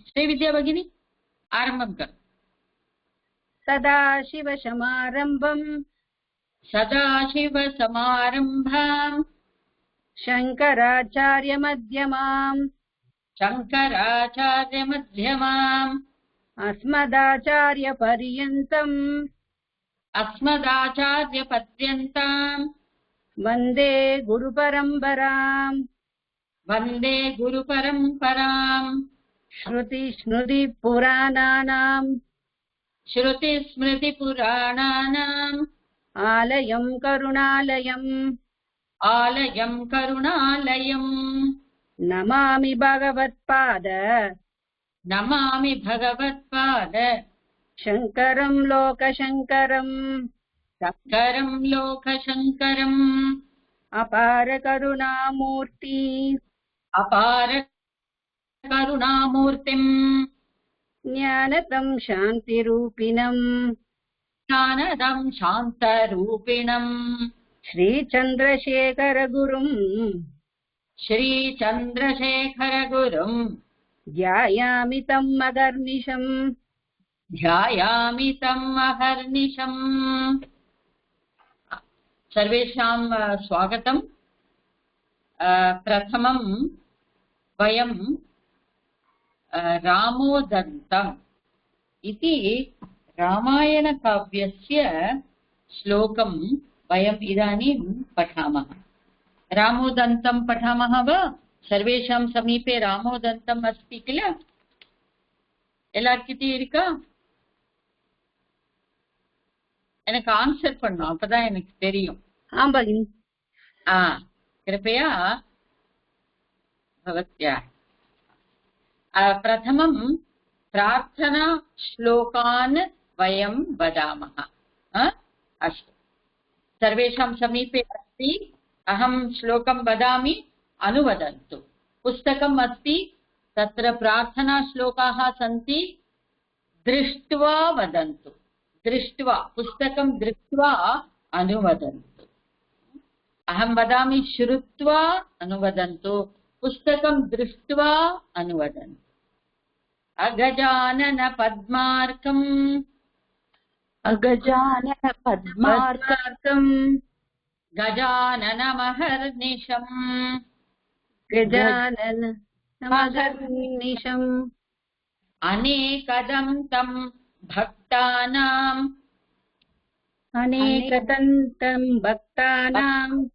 श्रीविद्या भगिनी आरम्भं करोतु। सदाशिवसमारम्भाम् शङ्कराचार्यमध्यमाम् अस्मदाचार्यपर्यन्तम् वन्दे गुरुपरम्पराम् श्रुतिस्मृतिपुराणानाम् आलयं करुणालयम् नमामि भगवत्पाद शङ्करं लोकशङ्करम् अपार करुणामूर्तिम् ज्ञानदं शान्तरूपिणम् श्रीचन्द्रशेखर गुरुम् ध्यायामि तम् अहर्निशम्। सर्वेषां स्वागतम्। प्रथमं वयं रामोदन्तम् इति रामायणकाव्यस्य श्लोकं वयम् इदानीं पठामः। रामोदन्तं पठामः वा? सर्वेषां समीपे रामोदन्तम् अस्ति किल? எல்லார்கிட்ட இருக்கா? எனக்கு ஆன்சர் பண்ணும், அப்பதான் எனக்கு தெரியும். ஆம் பகினி. कृपया भवत्या प्रथमं प्रार्थना श्लोकान् वयं वदामः। अस्तु, सर्वेषां समीपे अस्ति। अहं श्लोकं वदामि, अनुवदन्तु। पुस्तकम् अस्ति, तत्र प्रार्थना श्लोकाः सन्ति। दृष्ट्वा वदन्तु, पुस्तकं दृष्ट्वा अनुवदन्तु। अहं वदामि, श्रुत्वा अनुवदन्तु, पुस्तकं दृष्ट्वा अनुवदन्तु। अगजानन पद्मार्कम् गजाननमहर्निशम् अनेकदन्तं भक्तानाम्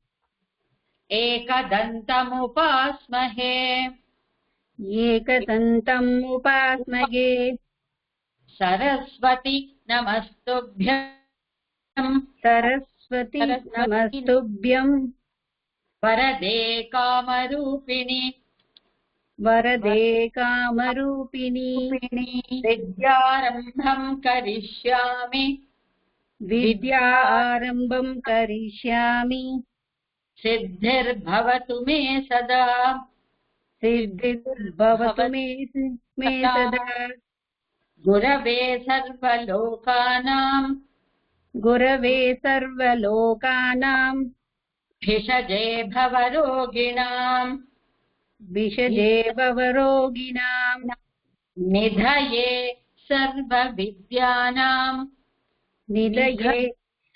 एकदन्तमुपास्महे सरस्वती नमस्तुभ्यं वरदे कामरूपिणी विद्यारम्भं करिष्यामि सिद्धिर्भवतु मे सदा गुरवे सर्वलोकानां भिषजे भवरोगिणां निधये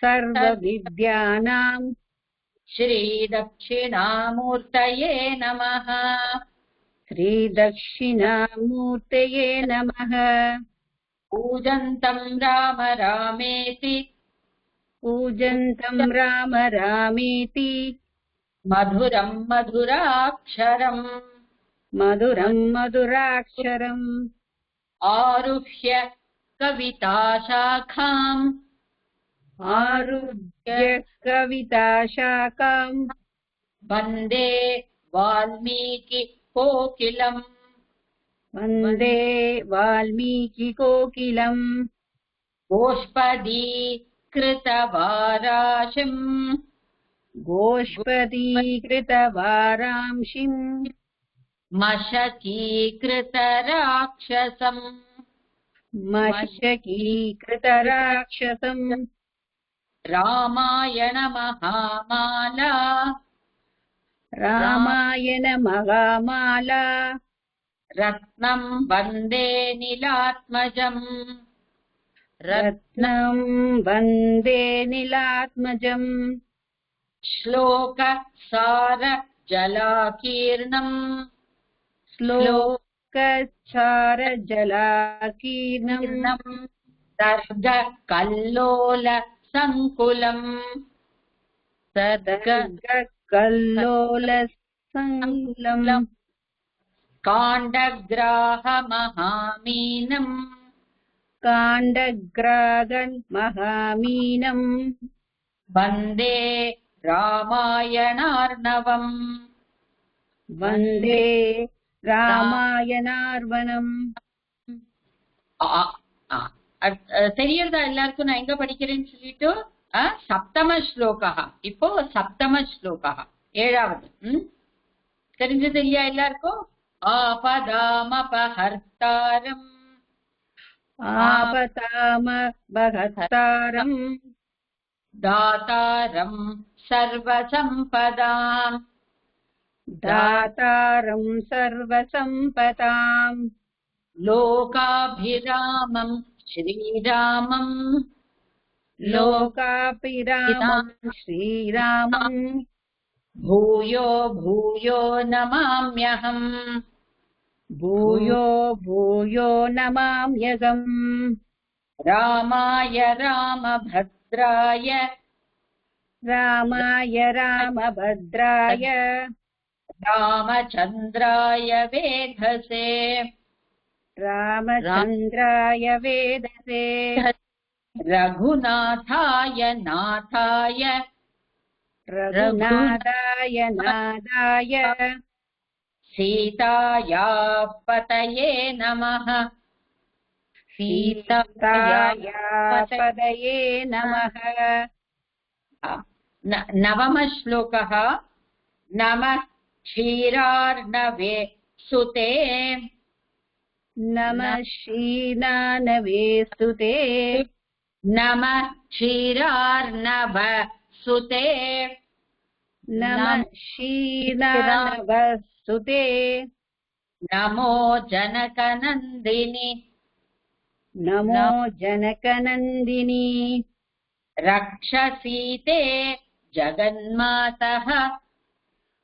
सर्वविद्यानां श्रीदक्षिणामूर्तये नमः। पूजन्तं राम रामेति मधुरं मधुराक्षरम् आरुह्य कविताशाखां वन्दे वाल्मीकिकोकिलम् गोष्पदीकृतवारांशिम् मशकीकृतराक्षसम् रामायण महामाला रत्नं वन्दे नीलात्मजम् रत्नं वन्दे नीलात्मजम् श्लोकसार जलाकीर्णम् श्लोकसार जलाकीर्णम् सर्गकल्लोल संकुलम् सर्गकल्लोलसङ्कुलम् काण्डग्राहमहामीनम् काण्डग्रागन् महामीनम् वन्दे रामायणार्णवम् वन्दे ராமாயணார்வணம். தெரியறதா எல்லாருக்கும் நான் எங்க படிக்கிறேன்னு சொல்லிட்டு சப்தம ஸ்லோகா. இப்போ சப்தம ஸ்லோகா ஏழாவது. தெரிஞ்சது இல்லையா எல்லாருக்கும்? ஆபதாமபஹர்த்தாரம் ஆபதாமபஹர்த்தாரம் தாதாரம் சர்வசம்பதாம் दातारं सर्वसम्पदाम् लोकाभिरामं श्रीरामं लोकाभिरामं श्रीरामं भूयो भूयो नमाम्यहम् भूयो भूयो नमाम्यहम् रामाय रामभद्राय रामाय रामभद्राय रामचन्द्राय वेधसे रामचन्द्राय वेधसे रघुनाथाय नाथाय रघुनाथाय नाथाय सीतायाः पतये नमः सीतायाः पतये नमः. नवमः श्लोकः. नमः क्षीरार्णवे सुते नमः क्षीरार्णवे सुते नमः क्षीरार्णव सुते नमः क्षीरार्णव सुते नमो जनकनन्दिनि नमो जनकनन्दिनी रक्षसीते जगन्मातः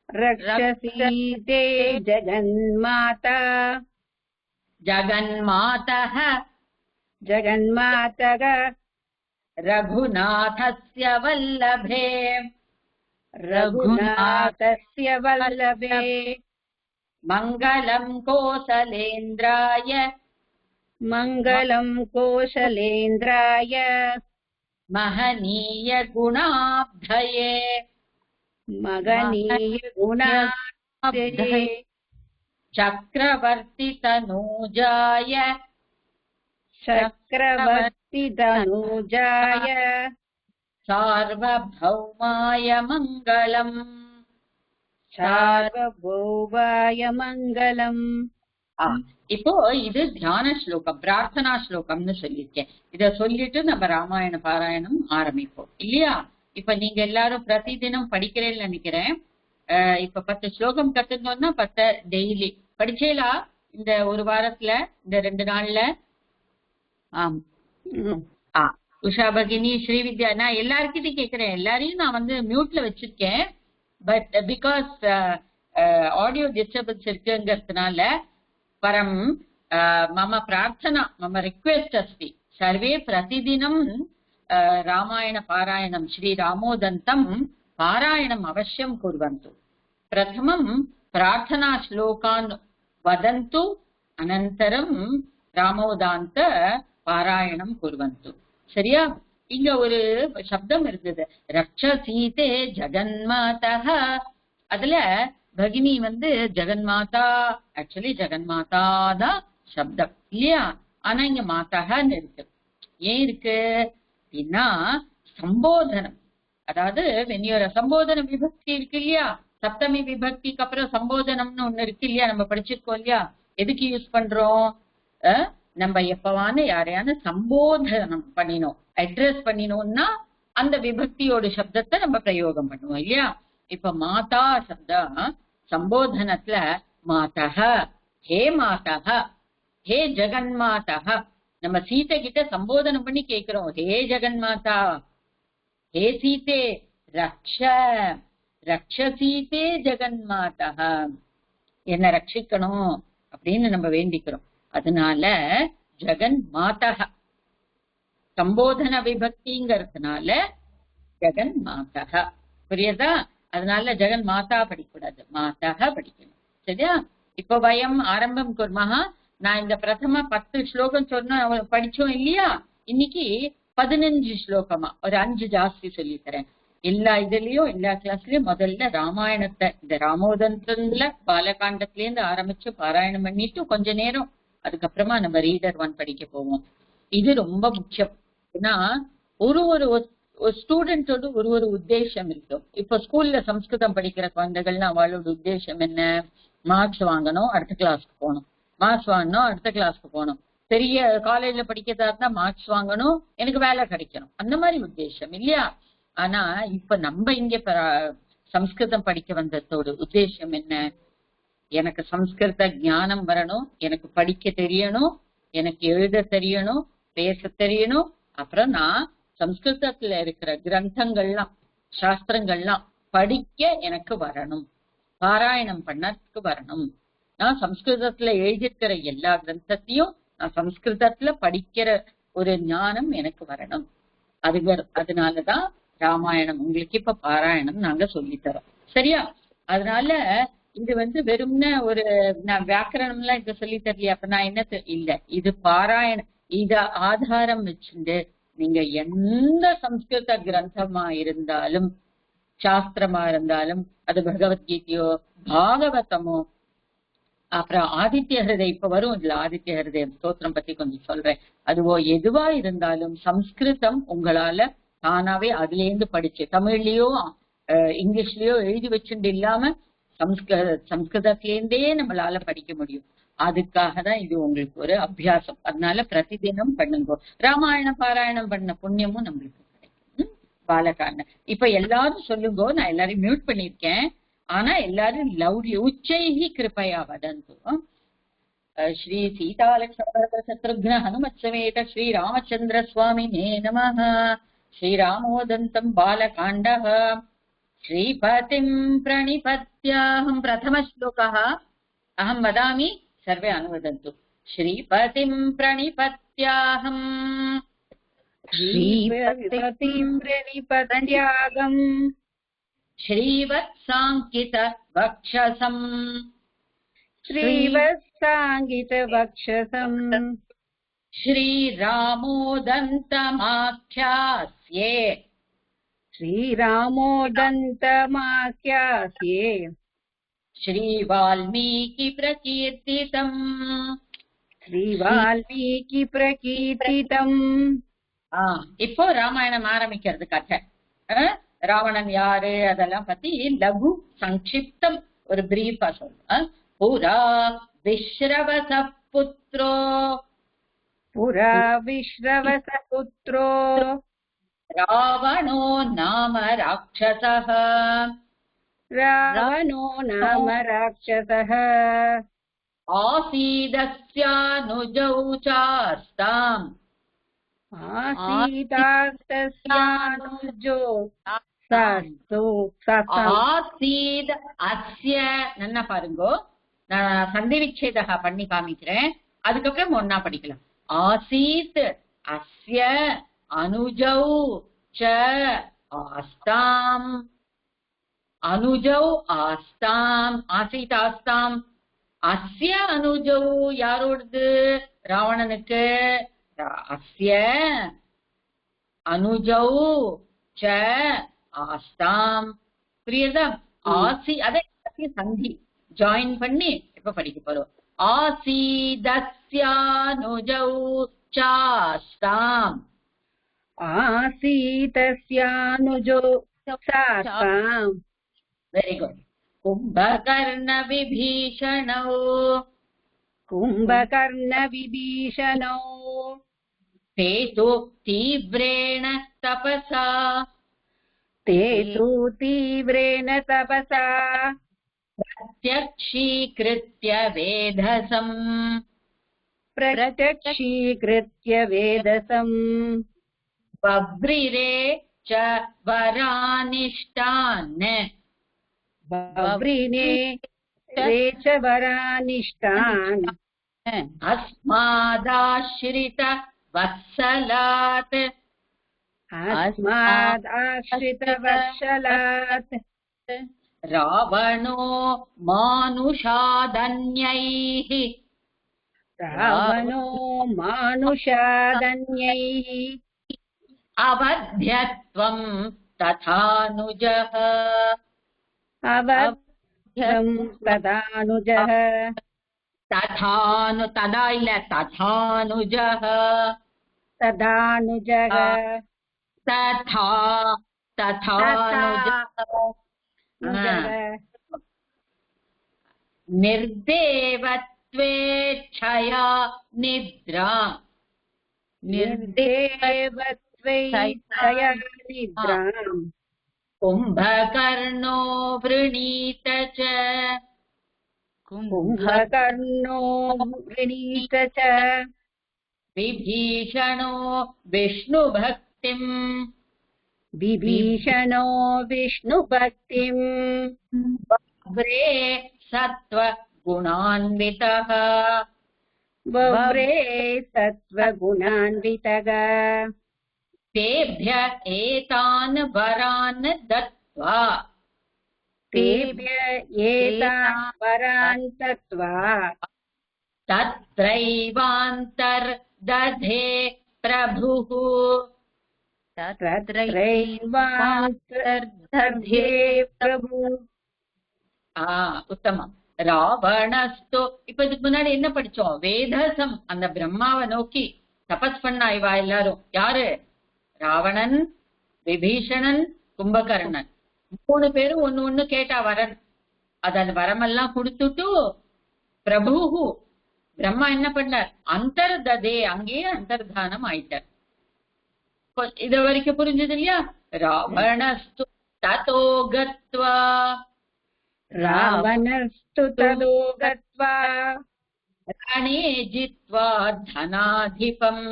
रक्षसीते जगन्माता जगन्मातः जगन्मातः रघुनाथस्य वल्लभे रघुनाथस्य वल्लभे मङ्गलं कोसलेन्द्राय मङ्गलं कोसलेन्द्राय महनीय गुणाब्धये महनीय गुणाब्धये चक्रवर्ति तनूजाय चक्रवर्ति तनूजाय सार्वभौमाय मङ्गलम् सार्वभौमाय मङ्गलम्. இப்போ இது தியான ஸ்லோகம், பிரார்த்தனா ஸ்லோகம்னு சொல்லியிருக்கேன். இத சொல்லிட்டு நம்ம ராமாயண பாராயணம் ஆரம்பிப்போம் இல்லையா? இப்ப நீங்க எல்லாரும் பிரதி தினம் படிக்கிறேன்னு நினைக்கிறேன். இப்ப 10 ஸ்லோகம் கத்துக்கணும்னா 10 டெய்லி படிச்சேலா இந்த ஒரு வாரத்துல, இந்த 2 நாள்ல? ஆம். உஷா பகினி, ஸ்ரீவித்யா, நான் எல்லாருக்கிட்டையும் கேட்கிறேன். எல்லாரையும் நான் வந்து மியூட்ல வச்சிருக்கேன். பட் பிகாஸ் ஆடியோ டிஸ்டர்பன்ஸ் இருக்குங்கிறதுனால परं मम प्रार्थना, मम रिक्वेस्ट अस्ति, सर्वे प्रतिदिनं रामायणपारायणं श्रीरामोदन्तं पारायणम् अवश्यं कुर्वन्तु. प्रथमं प्रार्थनाश्लोकान् वदन्तु, अनन्तरं रामोदान्त पारायणं कुर्वन्तु. சரியா? இங்க ஒரு சப்தம் இருக்குது, ரக்ஷசீதே ஜகன்மாதः. அதுல பகினி வந்து ஜெகன்மாதா, ஆக்சுவலி ஜெகன்மாதா தான் சப்தம் இல்லையா? ஆனா இங்க மாதான்னு இருக்கு. ஏன் இருக்கு அப்படின்னா சம்போதனம், அதாவது வெண்ணியோர சம்போதன விபக்தி இருக்கு இல்லையா? சப்தமி விபக்திக்கு அப்புறம் சம்போதனம்னு ஒண்ணு இருக்கு இல்லையா? நம்ம படிச்சிருக்கோம் இல்லையா? எதுக்கு யூஸ் பண்றோம்? நம்ம எப்பவான யாரையான சம்போதனம் பண்ணினோம், அட்ரஸ் பண்ணினோம்னா அந்த விபக்தியோட சப்தத்தை நம்ம பிரயோகம் பண்ணுவோம் இல்லையா? இப்ப மாதா சப்தம் சம்போதனத்துல மாதா ஹே மாதா, ஹே ஜெகன்மாதா. நம்ம சீதை கிட்ட சம்போதனம் பண்ணி கேட்கிறோம், ஹே ஜெகன்மாதா, ஹே சீதே ரக்ஷ ரக்ஷ சீதே ஜெகன்மாதா, என்ன ரட்சிக்கணும் அப்படின்னு நம்ம வேண்டிக்கிறோம். அதனால ஜெகன் மாதா சம்போதன விபக்திங்கிறதுனால ஜெகன் மாதா. புரியுதா? அதனால ஜெகன் மாதா படிக்கூடாது, மாதா படிக்கணும். சரியா? இப்ப வயம் ஆரம்பம் குர்மஹா. நான் இந்த பிரதம 10 ஸ்லோகம் சொன்ன படிச்சோம் இல்லையா? இன்னைக்கு 15 ஸ்லோகமா ஒரு 5 ஜாஸ்தி சொல்லி தரேன். எல்லா இதுலயும் எல்லா கிளாஸ்லயும் முதல்ல ராமாயணத்தை இந்த ராமோதந்தத்துல பாலகாண்டத்துல இருந்து ஆரம்பிச்சு பாராயணம் பண்ணிட்டு கொஞ்ச நேரம் அதுக்கப்புறமா நம்ம ரீடர் 1 படிக்க போவோம். இது ரொம்ப முக்கியம். ஏன்னா ஒரு ஒரு ஸ்டூடெண்டோட ஒரு ஒரு உத்தேசம் இருக்கும். இப்ப ஸ்கூல்ல சம்ஸ்கிருதம் படிக்கிற குழந்தைகள்னா அவளோட உத்தேசம் என்ன? மார்க்ஸ் வாங்கணும், அடுத்த கிளாஸ்க்கு போகணும், மார்க்ஸ் வாங்கணும், அடுத்த கிளாஸ்க்கு போகணும். பெரிய காலேஜ்ல படிக்கிறதா இருந்தா மார்க்ஸ் வாங்கணும், எனக்கு வேலை கிடைக்கணும், அந்த மாதிரி உத்தேசம் இல்லையா? ஆனா இப்ப நம்ம இங்க சம்ஸ்கிருதம் படிக்க வந்ததோட உத்தேசம் என்ன? எனக்கு சம்ஸ்கிருத ஞானம் வரணும், எனக்கு படிக்க தெரியணும், எனக்கு எழுத தெரியணும், பேச தெரியணும், அப்புறம் நான் சம்ஸ்கிருதத்துல இருக்கிற கிரந்தங்கள்லாம் சாஸ்திரங்கள்லாம் படிக்க எனக்கு வரணும், பாராயணம் பண்ணதுக்கு வரணும். நான் சம்ஸ்கிருதத்துல எழுதியிருக்கிற எல்லா கிரந்தத்தையும் நான் சம்ஸ்கிருதத்துல படிக்கிற ஒரு ஞானம் எனக்கு வரணும். அதனாலதான் ராமாயணம் உங்களுக்கு இப்ப பாராயணம் நாங்க சொல்லித்தரோம். சரியா? அதனால இது வெறும்ன ஒரு நான் வியாக்கரணம் எல்லாம் இப்ப சொல்லி தரலையா? அப்ப நான் என்ன இல்ல, இது பாராயணம். இத ஆதாரம் வச்சுட்டு நீங்க எந்த சம்ஸ்கிருத கிரந்தமா இருந்தாலும் சாஸ்திரமா இருந்தாலும் அது பகவத்கீதையோ பாகவதமோ அப்புறம் ஆதித்ய ஹிருதயம் இப்ப வரும் இல்ல, ஆதித்ய ஹிருதயம் ஸ்தோத்திரம் பத்தி கொஞ்சம் சொல்றேன். அதுவோ எதுவா இருந்தாலும் சம்ஸ்கிருதம் உங்களால தானாவே அதுல இருந்து படிச்சு தமிழ்லயோ இங்கிலீஷ்லயோ எழுதி வச்சுட்டு இல்லாம சம்ஸ்கிருதத்திலேருந்தே நம்மளால படிக்க முடியும். அதுக்காக தான் இது உங்களுக்கு ஒரு அபியாசம். அதனால பிரதிதினம் பண்ணுங்க. ராமாயண பாராயணம் பண்ண புண்ணியமும் நம்மளுக்கு கிடைக்கும். பாலகாண்டம் இப்ப எல்லாரும் சொல்லுங்க, நான் எல்லாரையும் மியூட் பண்ணிருக்கேன். ஆனா எல்லாரும் லௌடி உச்சைஹி கிருபையா வதந்து. ஸ்ரீ சீதாலக்ஷ்மண சத்ருக்ன ஹனுமத் சமேத ஸ்ரீ ராமச்சந்திர சுவாமினே நமः. ஸ்ரீராமோதந்தம் பாலகாண்டः ஸ்ரீபதிம் பிரணிபத்யாஹம். பிரதம ஸ்லோகः அஹம் வதாமி, सर्वे अनुवदन्तु. श्रीपतिं प्रणिपत्याहम्, श्रीपतिं प्रणिपत्यागम्, श्रीवत्साङ्कितवक्षसम्, श्रीवत्साङ्कितवक्षसम्, श्रीरामोदन्तमाख्यास्ये, श्रीरामोदन्तमाख्यास्ये, श्रीवाल्मीकि प्रकीर्तितम्, श्रीवाल्मीकि प्रकीर्तितम्. இப்போ ராமாயணம் ஆரம்பிக்கிறது கதை. ராவணன் யாரு அதெல்லாம் பத்தி லகு சங்கிப்தம் ஒரு பிரீஃபா சொல்ற. புரா விஸ்ரவச புத்ரோ, புரா விஸ்ரவச புத்ரோ, ராவணோ நாம ராட்சசः, रावणो नाम राक्षसः, आसीदस्यानुजौ चास्ताम्, आसीदास्तस्यानुजो ஆசீத் அஸ்ய. நல்லா பாருங்கோ, நான் சந்தி விச்சேதா பண்ணி காமிக்கிறேன், அதுக்கப்புறம் ஒன்னா படிக்கலாம். ஆசீத் அஸ்ய அனுஜௌ ச ஆஸ்தாம், அனுஜௌ ஆஸ்தாம், ஆசீத் ஆஸ்தாம். அஸ்ய அனுஜௌ யாரோடது? ராவணனுக்கு. அஸ்ய அனுஜௌ ச ஆஸ்தாம். புரியுதா? ஆசி அதை சந்தி ஜாயின் பண்ணி இப்ப படிக்க போறோம். ஆசீதஸ்யானுஜௌ சாஸ்தாம், आसीतस्यानुजो सास्ताम्. Very good. கும்பகர்ண விபீஷணோ, कुम्भकर्ण विभीषणौ, ते तु तीव्रेण तपसा, ते तु तीव्रेण तपसा, प्रत्यक्षीकृत्य वेधसम् प्रत्यक्षीकृत्य वेदसम् बभ्रिरे च वरानिष्टान् बव्रिने रे च वरानिष्टान् अस्मादाश्रित वत्सलात् अस्मादाश्रितवत्सलात् रावणो मानुषादन्यैः रावणो मानुषादन्यैः अवध्यत्वं तथानुजः अवध्यं तदानुजः तदा इल्ल तथानुजः तदानुजः तथानुजः निर्देवत्वेच्छया निद्रा निर्देवत्वैच्छया निद्राम् कुम्भकर्णो वृणीत च कुम्भकर्णो वृणीत च विभीषणो विष्णुभक्तिम् विभीषणो विष्णुभक्तिम् बभ्रे सत्त्वगुणान्वितः बभ्रे सत्त्वगुणान्वितः तेभ्य एतान् वरान् दत्त्वा तेभ्य एतान् वरान् दत्त्वा तत्रैवान्तर्दधे प्रभुः तत्रैवान्तर्दधे प्रभुः உத்தமம் ராவணஸ்து இப்ப இதுக்கு முன்னாடி என்ன படிச்சோம் வேதசம் அந்த பிரம்மாவை நோக்கி தபஸ் பண்ணா இவா எல்லாரும் யாரு ராவணன் விபீஷணன் கும்பகர்ணன் 3 பேரும் ஒண்ணு கேட்டா வரன் அந்த வரமெல்லாம் கொடுத்துட்டு பிரபு பிரம்மா என்ன பண்ணார் அந்தர்ததே அங்கேயே அந்தர்தானம் ஆயிட்டார் இது வரைக்கும் புரிஞ்சது இல்லையா ராவணஸ்து ததோ கத்வா रावणस्तु ततो गत्वा रणे जित्वा धनाधिपम्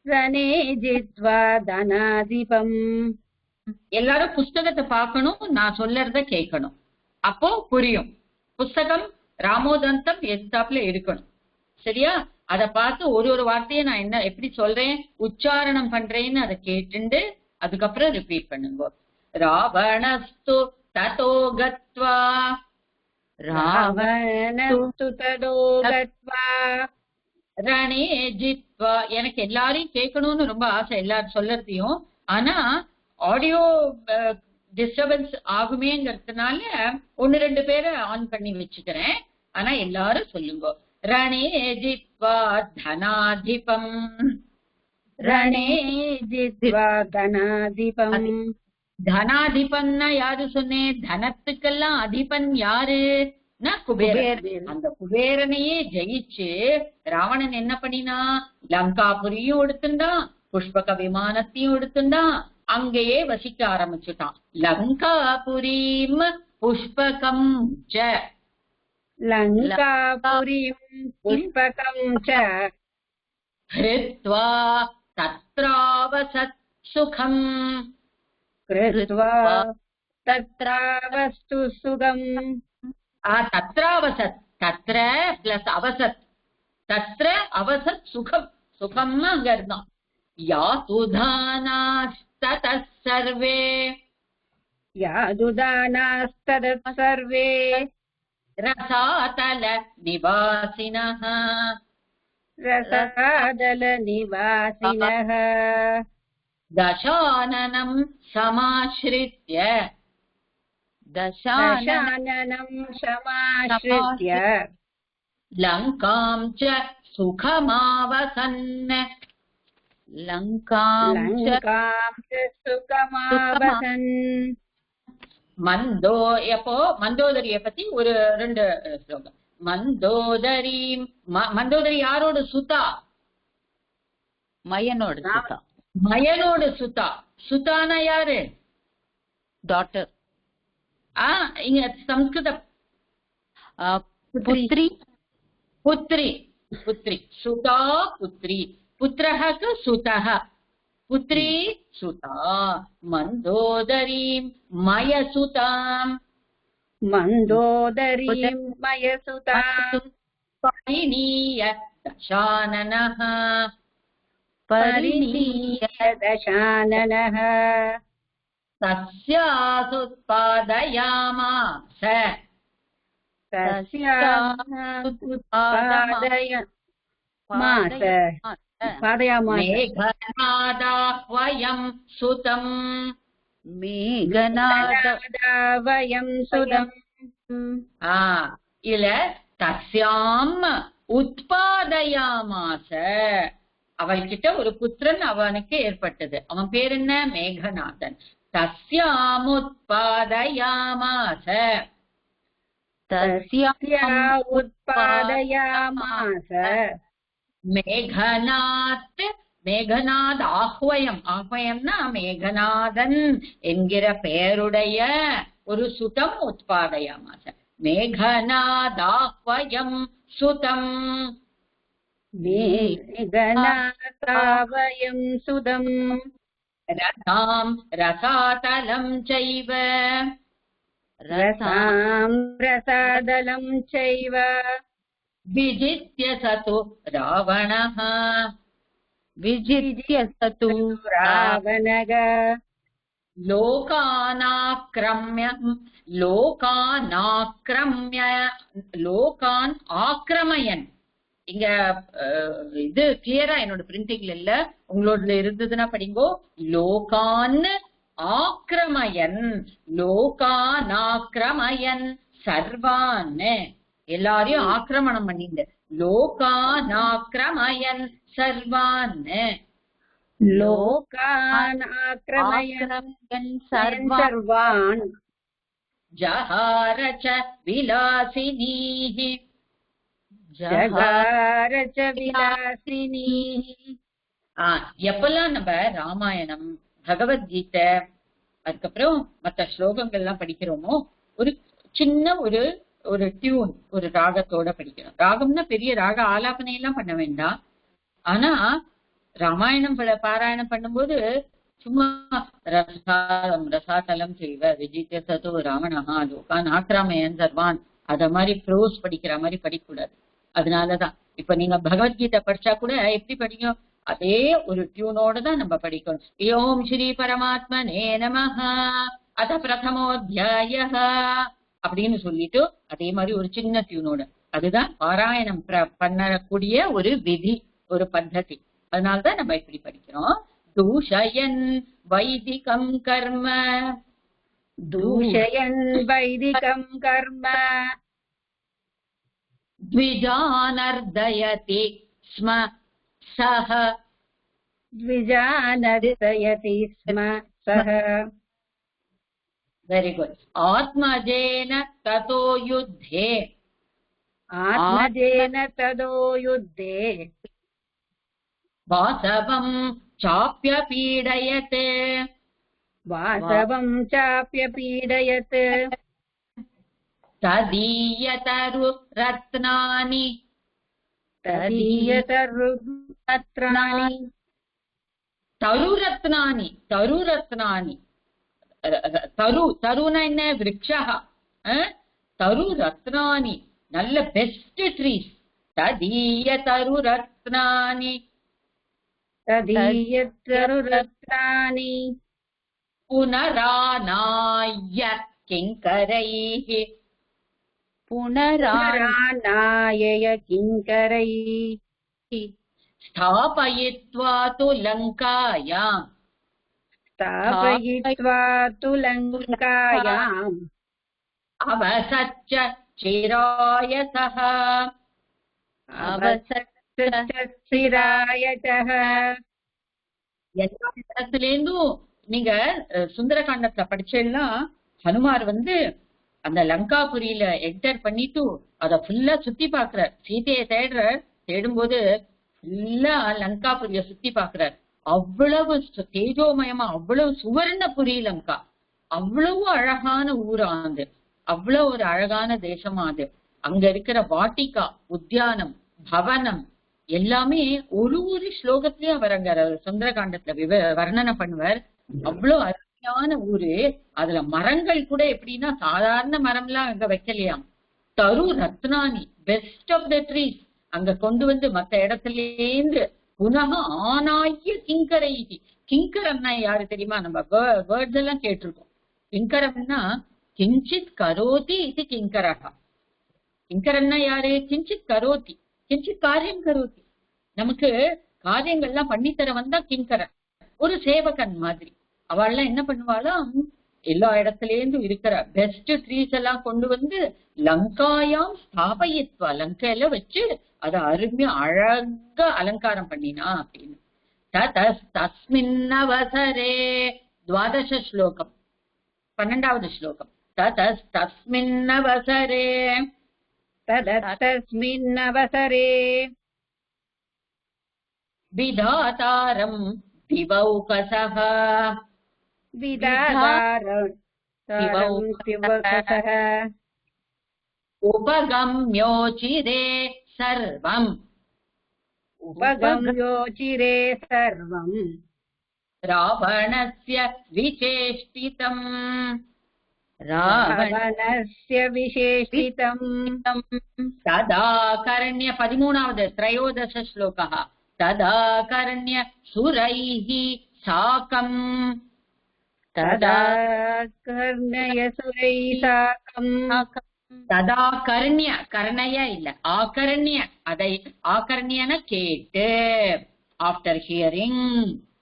रणे जित्वा धनाधिपम् எல்லாரும் புஸ்தகத்தை பார்க்கணும் நான் சொல்லறத கேட்கணும் அப்போ புரியும் புஸ்தகம் ராமோதந்தம் எத்தாப்புல இருக்கணும் சரியா அத பார்த்து ஒரு வார்த்தையை நான் என்ன எப்படி சொல்றேன் உச்சாரணம் பண்றேன்னு அதை கேட்டுண்டு அதுக்கப்புறம் ரிப்பீட் பண்ணுங்க ராவணஸ்து ततो गत्वा रावणस्तु ततो गत्वा रणे जित्वा எனக்கு எல்லாரையும் கேட்கணும்னு ரொம்ப ஆசை எல்லாரும் சொல்லறதையும் ஆனா ஆடியோ டிஸ்டர்பன்ஸ் ஆகுமேங்கிறதுனால 1-2 பேரை ஆன் பண்ணி வச்சுக்கிறேன் ஆனா எல்லாரும் சொல்லுங்க ரணே ஜித்வா தனாதிபம் ரணே ஜித்வா தனாதிபம் தனாதிபன்னா யாரு சொன்னேன் தனத்துக்கெல்லாம் அதிபன் யாரு குபேரன் அந்த குபேரனையே ஜெயிச்சு ராவணன் என்ன பண்ணினா லங்காபுரியும் எடுத்துட்டான் புஷ்பக விமானத்தையும் எடுத்துட்டான் அங்கேயே வசிக்க ஆரம்பிச்சுட்டான் லங்காபுரீம் புஷ்பகம் ச லங்காபுரீம் புஷ்பகம் ச ஹிருத்வா தத்ராவசத் சுகம் कृत्वा तत्रावस्तु सुगम् तत्रावसत् तत्र प्लस அவசத் तत्र அவசத் சுகம் சுகம்னா அங்க இருந்தான் யாதுதானாஸ்ததः சர்வே யாதுதானாஸ்ததः சர்வே ரசாதல நிவாசினः ரசாதல நிவாசினः दशाननं समाश्रित्य लङ्कां च सुखमावसन् மந்தோதரிய பத்தி ஒரு 2 ஸ்லோகம் மந்தோதரி யாரோட சுதா மயனோட சுதா மயனோட சுதா சுதானா யாரு டாட்டர் இங்க சம்ஸ்கிருத पुत्री पुत्री पुत्री सुता पुत्री पुत्रः तु सुतः पुत्री सुता मन्दोदरीं मयसुताम् मन्दोदरीं मयसुतां परिणीय दशाननः परिणीय दशाननः तस्यासुत्पादयामास पादयामास मेघनादाह्वयं सुतम् मेघनादवयं सुदम् இல்ல தஸ்யாம் உத்பாதயாமாச அவள்கிட்ட ஒரு புத்திரன் அவனுக்கு ஏற்பட்டது. அவன் பேர் என்ன? மேகநாதன். தஸ்யாம் உத்பாதயாமாச உத்பாதயாமாச மேகநாத் மேகநாத் ஆஹ்வயம் ஆஹ்வயம்னா மேகநாதன் என்கிற பெயருடைய ஒரு சுதம் உத்பாதயாமாச மேகநாதாஹ்வயம் சுதம் மேகநாதாவயம் சுதம் ரசாம் ரசாதலம் சைவ ரசாம் ரசாதலம் சைவ விஜித்ய சது ராவணः विजित्य सतु ராவணக லோகான் ஆக்ரமயன். இங்க இது கிளியரா என்னோட பிரிண்டிங்ல இல்ல, உங்களோட இருந்ததுன்னா படிங்கோ. லோகான் ஆக்ரமயன் லோகானாக்ரமயன் சர்வான் எல்லாரையும் ஆக்கிரமணம் பண்ணிங்க. லோகானாக்ரமயன் சர்வான் லோகானாக்ரமயன் சர்வான் ஜஹார ச விலாசினீஹ ஜகார ச விலாசினீஹ. எப்பெல்லாம் நம்ம ராமாயணம் பகவத்கீதை அதுக்கப்புறம் மற்ற ஸ்லோகங்கள்லாம் படிக்கிறோமோ ஒரு சின்ன ஒரு ஒரு டியூன் ஒரு ராகத்தோட படிக்கணும். ராகம்னா பெரிய ராக ஆலாபனை எல்லாம் பண்ண வேண்டாம். ஆனா ராமாயணம் பாராயணம் பண்ணும்போது சும்மா ரசாதலம் செய்வ விஜித்ய சது ராவணஹா லோகான் ஆக்ரமயன் சர்வான் அத மாதிரி ப்ரோஸ் படிக்கிற மாதிரி படிக்கக்கூடாது. அதனாலதான் இப்ப நீங்க பகவத்கீதை படிச்சா கூட எப்படி படிக்கும், அதே ஒரு டியூனோட தான் நம்ம படிக்கணும். ஓம் ஸ்ரீ பரமாத்மனே நமஹ அத பிரதமோத்யாயஹ அப்படின்னு சொல்லிட்டு அதே மாதிரி ஒரு சின்ன டியூனோட. அதுதான் பாராயணம் பண்ணக்கூடிய ஒரு விதி, ஒரு பద్ధதி. அதனால்தான் நம்ம இப்படி படிக்கிறோம். தூஷயன் வைதிகம் கர்ம தூஷயன் வைதிகம் கர்ம த்விஜானர்தயதி ஸ்ம சஹ த்விஜானர்தயதி ஸ்ம சஹ. Very good. ஆத்மஜேன ததோ யுத்தே ஆத்மஜேன ததோ யுத்தே வாசவம் சாப்யபீடயத் வாசவம் சாப்யபீடயத் ததீயதரு ரத்னானி ததீயதருரத்னானி தருரத்னானி தருரத்னானி தருனா என்ன? விருட்சா. தருரத்னானி நல்ல பெஸ்ட் ட்ரீஸ். ததீயதருரத்னானி ததீயதருரத்னானி புனராநாய கிங்கரைः புனராநாயய கிங்கரைः ஸ்தாபயித்வா து லங்காயாம் ஸ்தாபயித்வா து லங்காயாம் அவசச்ச சிராயசஹ அவசச்ச சிராயசஹ. எல்லா இடத்துலேருந்தும் நீங்க சுந்தரகாண்டத்துல படிச்சேன்னா ஹனுமார் அந்த லங்காபுரியில என்டர் பண்ணிட்டு அத ஃபுல்லா சுத்தி பாக்குறார். சீதையை தேடும்போது ஃபுல்லா லங்காபுரிய சுத்தி பாக்குறார். அவ்வளவு தேஜோமயமா, அவ்வளவு சுவர்ணபுரி லங்கா, அவ்வளவு அழகான ஊரா அது, அவ்வளவு ஒரு அழகான தேசமா அது. அங்க இருக்கிற வாட்டிகா, உத்தியானம், பவனம் எல்லாமே ஒரு ஒரு ஸ்லோகத்திலயும் அவர் அங்க சுந்தரகாண்டத்துல வர்ணனை பண்ணுவார். அவ்வளவு அருமையான ஊரு. அதுல மரங்கள் கூட எப்படின்னா சாதாரண மரம் எல்லாம் அங்க வைக்கலையாம். Taru Ratnani, best of the trees அங்க கொண்டு வந்து மத்த இடத்துலேருந்து புனக ஆனாய கிங்கரை. கிங்கரம்னா யாரு தெரியுமா? நம்ம வேர்ட்ஸ் எல்லாம் கேட்டிருக்கோம். கிங்கரம்னா கிஞ்சித் கரோதி இது கிங்கரகா. கிங்கரன்னா யாரு? கிஞ்சித் கரோதி, கிஞ்சித் காரியம் கரோதி. நமக்கு காரியங்கள்லாம் பண்ணித்தர வந்தா கிங்கரன், ஒரு சேவகன் மாதிரி. அவள்லாம் என்ன பண்ணுவாளாம், எல்லா இடத்துலேருந்து இருக்கிற பெஸ்ட் ட்ரீஸ் எல்லாம் கொண்டு வந்து லங்காயாம் ஸ்தாபயித்வா, லங்கையில வச்சு அதை அருமையா அழகா அலங்காரம் பண்ணினா அப்படின்னு. தஸ்மின்னவசரே 12 ஸ்லோகம், 12வது ஸ்லோகம். தஸ்மின்னவசரே तदस्मिन्नवसरे विधातारं दिवौकसः विदातारं उपगम्योचिरे सर्वम्, उपगम्योचिरे सर्वम् रावणस्य विचेष्टितम्, रावणस्य विशेषितम् तदाकर्ण्य 13வது 13 श्लोकः. तदाकर्ण्य सुरैः साकम्, तदाकर्ण्यसुरैः साकम् ததாகர்ணிய, கர்ணய இல்ல ஆகர்ணிய, அதை ஆகர்ணியன கேட்டு, ஆஃப்டர் ஹியரிங்.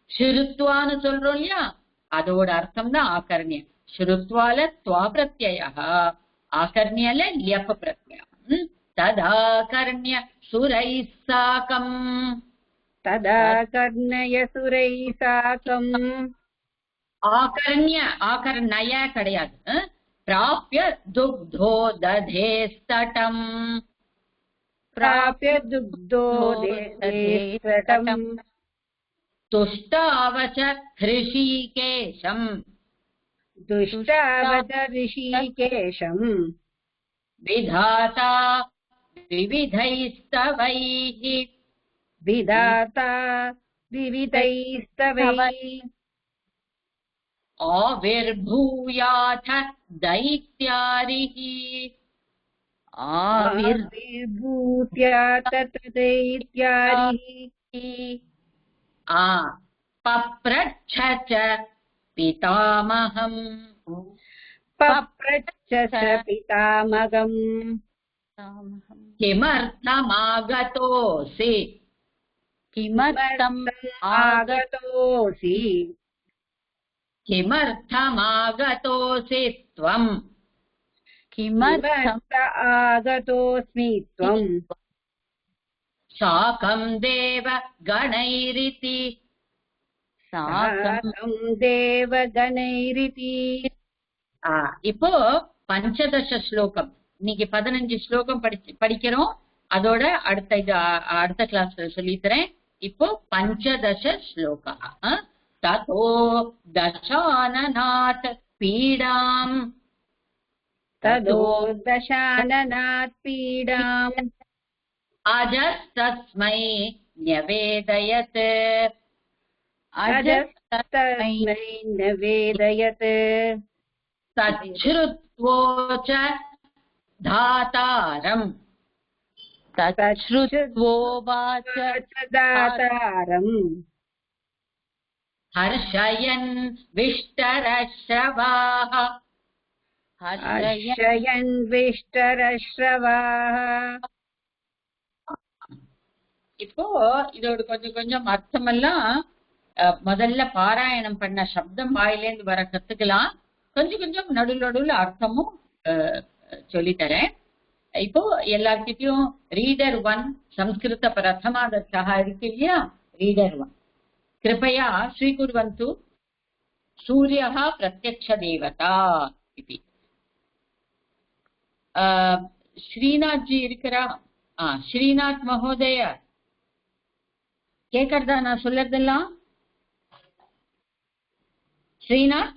ஸ்ருத்வான்னு சொல்றோம் இல்லையா, அதோட அர்த்தம் தான் ஆகர்ணிய. ஸ்ருத்வால த்வா பிரத்யய, ஆகர்ணியல லியப் பிரத்யயம். ததாகர்ணிய சுரை சாகம், तदाकर्ण्यसुरैः साकम् ஆகர்ணிய, ஆகர்ணய கிடையாது. प्राप्य दुग्धो दधेस्तटम्, प्राप्य दुग्धो दधेस्तटम् तुष्टावच हृषीकेशम्, दुष्टावच ऋषिकेशम् विधाता विविधैस्तवैः, विधाता विविधैस्तवैः आविर्भूयाथ दैत्यारिः, आविर्भूत्याथ दैत्यारिः पप्रच्छ च पितामहम्, पप्रच्छ च पितामहम् किमर्थमागतोऽसि, किमर्थम् आगतोऽसि किमर्थमागतोऽसि त्वम्, किमर्थम् आगतोऽस्मि त्वम् साकं देव गणैरिति, साकं देवगणैरिति. இப்போ 15 ஸ்லோகம். இன்னைக்கு 15 ஸ்லோகம் படிக்கிறோம். அதோட அடுத்த கிளாஸ்ல சொல்லித்தரேன். இப்போ 15 ஸ்லோகா. ततो दशाननात् पीडाम्, ततो दशाननात् पीडाम् अजस्तस्मै न्यवेदयत्, अजस्तस्मै न्यवेदयत् तच्छ्रुत्वोच धातारम्, तच्छ्रुत्वोवाच दातारम् हर्षयन् विष्टरश्रवाः, हर्षयन् विष्टरश्रवाः. இப்போ இதோட கொஞ்சம் அர்த்தமெல்லாம் முதல்ல பாராயணம் பண்ண சப்தம் வாயிலேந்து வர கத்துக்கலாம். கொஞ்சம் நடுவுல அர்த்தமும் சொல்லித்தரேன். இப்போ எல்லார்கிட்டயும் ரீடர் 1 संस्कृत प्रथमादर्शः இருக்கு இல்லையா, ரீடர் 1 कृपया स्वीकुर्वन्तु. सूर्यः प्रत्यक्षदेवता इति. श्रीनाथ जी इरुक्करा? श्रीनाथ महोदय கேக்கறதா நான் சொல்லறதெல்லாம்? श्रीनाथ,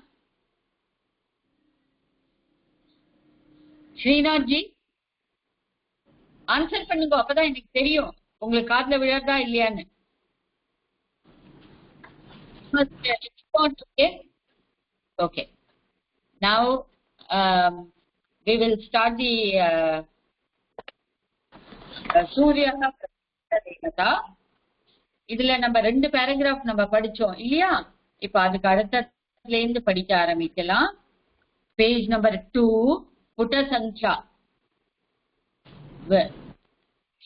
श्रीनाथ जी ஆன்சர் பண்ணுங்க, அப்பதான் எனக்கு தெரியும் உங்களுக்கு காதுல விழாதா இல்லையான்னு. Okay. Now we will start the Surya Devata. இதுல நம்ம 2 பேராகிராஃப் நம்ம படிச்சோம் இல்லையா? இப்ப அதுக்கு அடுத்ததுல இருந்து படிக்க ஆரம்பிக்கலாம். பேஜ் நம்பர் 2, புட்ட சங்க்யா.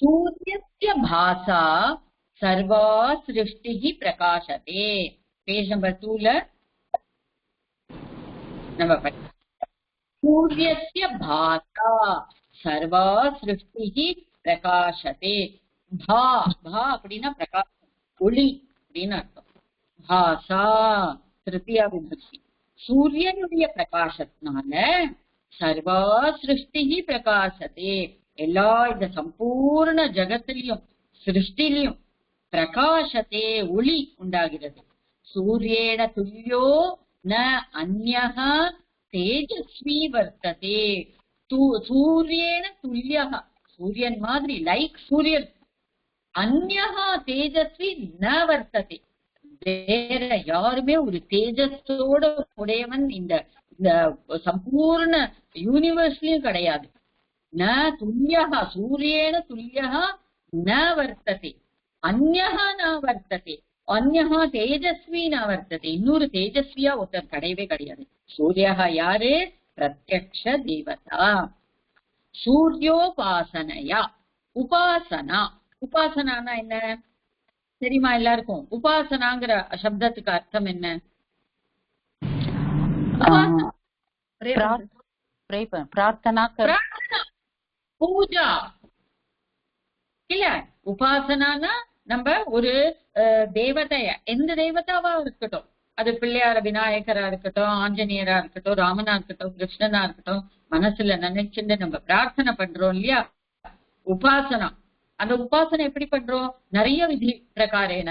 சூரியஸ்ய பாசா சர்வா சிருஷ்டிஹி பிரகாசதே. பேஜ் நம்பர் 2ல நம்ம படிக்கலாம். சூரியஸ்ய பாசா சர்வா சிருஷ்டிஹி பிரகாசதே. பா பா அப்படின்னா பிரகாசம், ஒளி அப்படின்னு அர்த்தம். பாசா திருத்தியா விபக்தி. சூரியனுடைய பிரகாசத்தினால சர்வா சிருஷ்டிஹி பிரகாசதே, எல்லா இந்த சம்பூர்ண ஜகத்திலையும் சிருஷ்டிலையும் பிரகாசத்தே ஒளி உண்டாகிறது. சூரியேன துல்லியோ ந அந்யஹ தேஜஸ்வி வர்த்ததே. சூரியேன துல்லியஹ, சூரியன் மாதிரி, லைக் சூரியன். அந்யஹா தேஜஸ்வி ந வர்த்ததே, வேற யாருமே ஒரு தேஜஸோட உடையவன் இந்த சம்பூர்ண யூனிவர்ஸ்லயும் கிடையாது. ந துல்லியஹா, சூரியேன துல்லியஹா ந வர்த்ததே, அந்யஹா ந வர்த்ததே, அந்யஹா தேஜஸ்வி ந வர்த்ததே, இன்னொரு தேஜஸ்வியா ஒருத்தர் கிடையவே கிடையாது. சூரியஹா யாரு? பிரத்யக்ஷ தேவதா. சூரியோபாசனையா, உபாசனா. உபாசனானா என்ன தெரியுமா எல்லாருக்கும்? உபாசனாங்கிற சப்தத்துக்கு அர்த்தம் என்ன? பிரார்த்தனா, பூஜா இல்ல. உபாசனானா நம்ம ஒரு தேவதைய, எந்த தேவதாவா இருக்கட்டும், அது பிள்ளையார விநாயகரா இருக்கட்டும், ஆஞ்சநேயரா இருக்கட்டும், ராமனா இருக்கட்டும், கிருஷ்ணனா இருக்கட்டும், மனசுல நினைச்சுட்டு நம்ம பிரார்த்தனை பண்றோம் இல்லையா, உபாசனா. அந்த உபாசனை எப்படி பண்றோம்? நிறைய விதி பிரகாரேன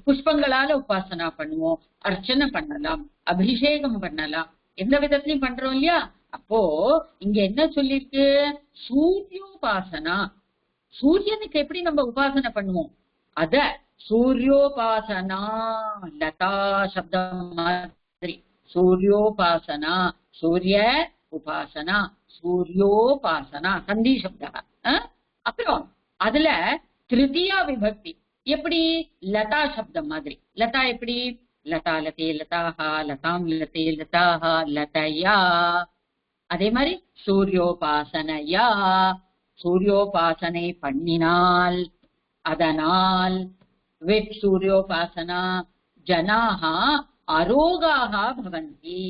புஷ்பங்களால உபாசனா பண்ணுவோம், அர்ச்சனை பண்ணலாம், அபிஷேகம் பண்ணலாம், எந்த விதத்திலையும் பண்றோம் இல்லையா. அப்போ இங்க என்ன சொல்லிருக்கு? சூரியோபாசனா. சூரியனுக்கு எப்படி நம்ம உபாசனை பண்ணுவோம் அத சூரியோபாசனா, லதா சப்தம் மாதிரி. சூரியோபாசனா, சூரிய உபாசனா, சூரியோபாசனா சந்தி சப்தா. அப்புறம் அதுல திருதியா விபக்தி எப்படி? லதா சப்தம் மாதிரி. லதா எப்படி? லதா லதே லதாஹா, லதாம் லதே லதாஹா, லதயா. அதே மாதிரி சூரியோபாசனையா, சூரியோபாசனை பண்ணினால், அதனால். வித் சூரியோபாசனா ஜனாஹா அரோகாஹா பவந்தி.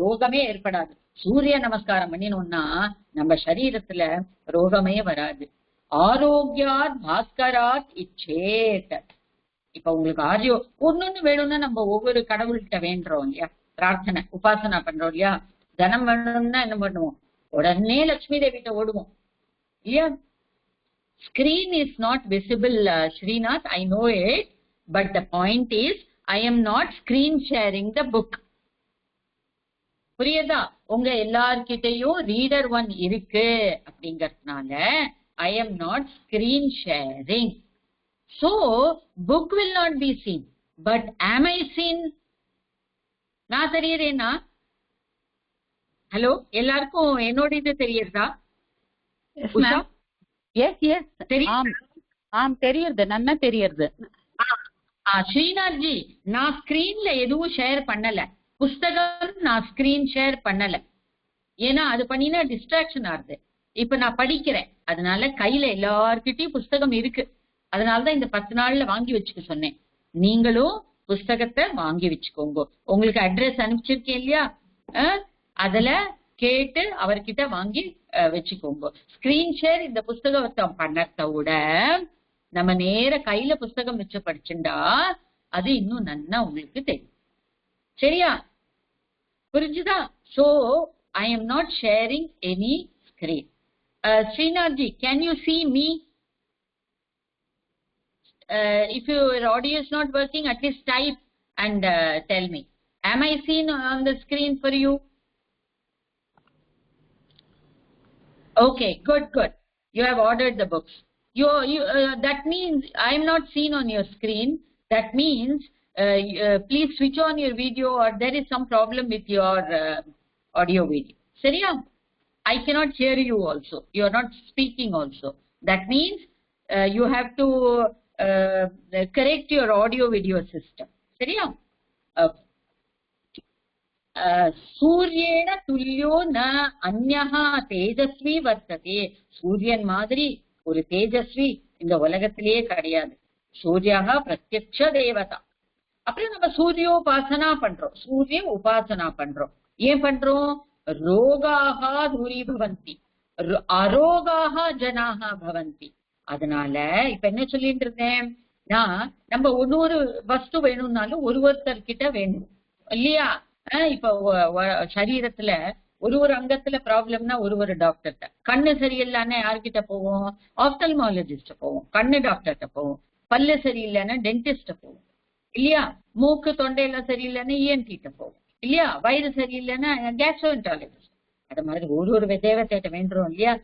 ரோகமே ஏற்படாது. சூரிய நமஸ்காரம் பண்ணினோம்னா நம்ம சரீரத்துல ரோகமே வராது. ஆரோக்கியாத் பாஸ்கராத் இச்சேத். இப்ப உங்களுக்கு ஒன்னொன்னு வேணும்னா நம்ம ஒவ்வொரு கடவுள்கிட்ட வேண்டுறோம் இல்லையா, பிரார்த்தனை உபாசனா பண்றோம் இல்லையா. தனம் வேணும்னா என்ன பண்ணுவோம்? உடனே லட்சுமி தேவிட்ட ஓடுவோம் இல்லையா. Screen is not visible, Srinath, I know it, but the point is I am not screen sharing the book. புரியுதா? உங்க எல்லார்கிட்டையும் reader 1 இருக்கு அப்படிங்கறதுனால I am not screen sharing. So book will not be seen, but am I seen? நான் தெரியறேனா? Hello, எல்லாருக்கும் என்னோட இது தெரியறதா? தெரியுது, நன்னா தெரியுது. ஸ்ரீநாத் ஜி, நான் ஸ்கிரீன்ல எதுவும் ஷேர் பண்ணல, புஸ்தகம் நான் ஸ்கிரீன் ஷேர் பண்ணல. ஏன்னா அது பண்ணினா டிஸ்ட்ராக்ஷன் ஆகுது. இப்ப நான் படிக்கிறேன், அதனால கையில எல்லார்கிட்டயும் புஸ்தகம் இருக்கு. அதனாலதான் இந்த 10 நாள்ல வாங்கி வச்சுக்க சொன்னேன். நீங்களும் புஸ்தகத்தை வாங்கி வச்சுக்கோங்க. உங்களுக்கு அட்ரஸ் அனுப்பிச்சிருக்கேன் இல்லையா, அதுல கேட்டு அவர்கிட்ட வாங்கி வச்சுக்கோங்க. ஸ்கிரீன் ஷேர் இந்த புஸ்தகத்தை பண்ணத விட நம்ம நேர கையில புஸ்தகம் வச்சு படிச்சுண்டா அது இன்னும் நன்னா உங்களுக்கு தெரியும். சரியா? புரிஞ்சுதா? So I am not sharing any screen. Srinath ji, can you see me? If your audio is not working, at least type and tell me. Am I seen on the screen for you? Okay, good. You have ordered the books. That means I am not seen on your screen. That means please switch on your video, or there is some problem with your audio video. Seriya? I cannot hear you also. You are not speaking also. That means you have to correct your audio video system. Seriya? Okay. சூரியேன துல்லியோ ந அன்யஹா தேஜஸ்வி வர்த்ததே. சூரியன் மாதிரி ஒரு தேஜஸ்வி இந்த உலகத்திலேயே கிடையாது. சூர்யா பிரத்யக்ஷ தேவதா. அப்புறம் நம்ம சூரியோபாசனா பண்றோம், சூரிய உபாசனா பண்றோம். ஏன் பண்றோம்? ரோகாஹா தூரீபவந்தி, அரோகாஹா ஜனாஹா பவந்தி. அதனால இப்ப என்ன சொல்லிட்டு இருந்தேன், நான் நம்ம ஒவ்வொரு வஸ்து வேணும்னாலும் ஒருத்தர்கிட்ட வேணும் இல்லையா? இப்ப சரீரத்துல ஒரு அங்கத்துல ப்ராப்ளம்னா ஒரு டாக்டர்கிட்ட. கண்ணு சரியில்லைன்னா யார்கிட்ட போவோம்? ஆப்தல்மாலஜிஸ்ட போவோம், கண்ணு டாக்டர்கிட்ட போவோம். பல்லு சரியில்லைன்னா டென்டிஸ்ட போவோம் இல்லையா? மூக்கு தொண்டையெல்லாம் சரியில்லைன்னா இஎன்டிட்ட போவோம் இல்லையா? வயிறு சரியில்லைன்னா கேஸ்ட்ரோஎன்ட்ராலஜிஸ்ட். அது மாதிரி ஒரு தேவத்தைட்ட வேண்டுறோம் இல்லையா?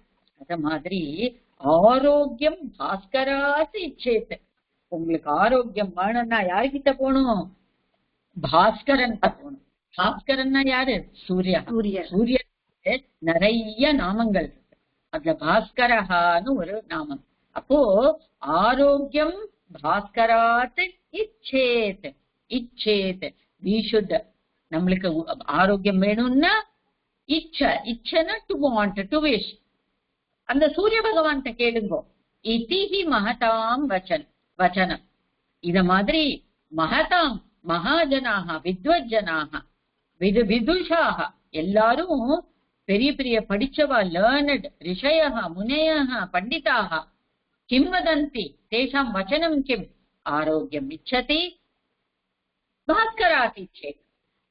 அத மாதிரி ஆரோக்கியம் பாஸ்கராசி இச்சேத்து. உங்களுக்கு ஆரோக்கியம் வேணும்னா யார்கிட்ட போகணும்? பாஸ்கரன் போகணும். பாஸ்கரன்னா யாரு? சூர்யா. சூரியன் நிறைய நாமங்கள் இருக்கு. அதுல பாஸ்கரஹான்னு ஒரு நாமம். அப்போ ஆரோக்கியம் பாஸ்கராத் இச்சேத். இச்சேத் வீஷுத். நம்மளுக்கு ஆரோக்கியம் வேணும்னா இச்சனா டு வாண்ட், டு விஷ். அந்த சூரிய பகவான்கிட்ட கேளுங்கோ. இதிஹி மகதாம் வச்சனம். இத மாதிரி மகதாம் மகாஜனாக வித்வஜனாக விதுஷாக எல்லாரும் பெரிய பெரிய படிச்சவா, லேர்னட் ரிஷயா முனையா பண்டிதாக கிம் வதந்தி தேஷாம் வச்சனம் கிம்? ஆரோக்கியம் இச்சதி பாஸ்கராத் இச்சேத்.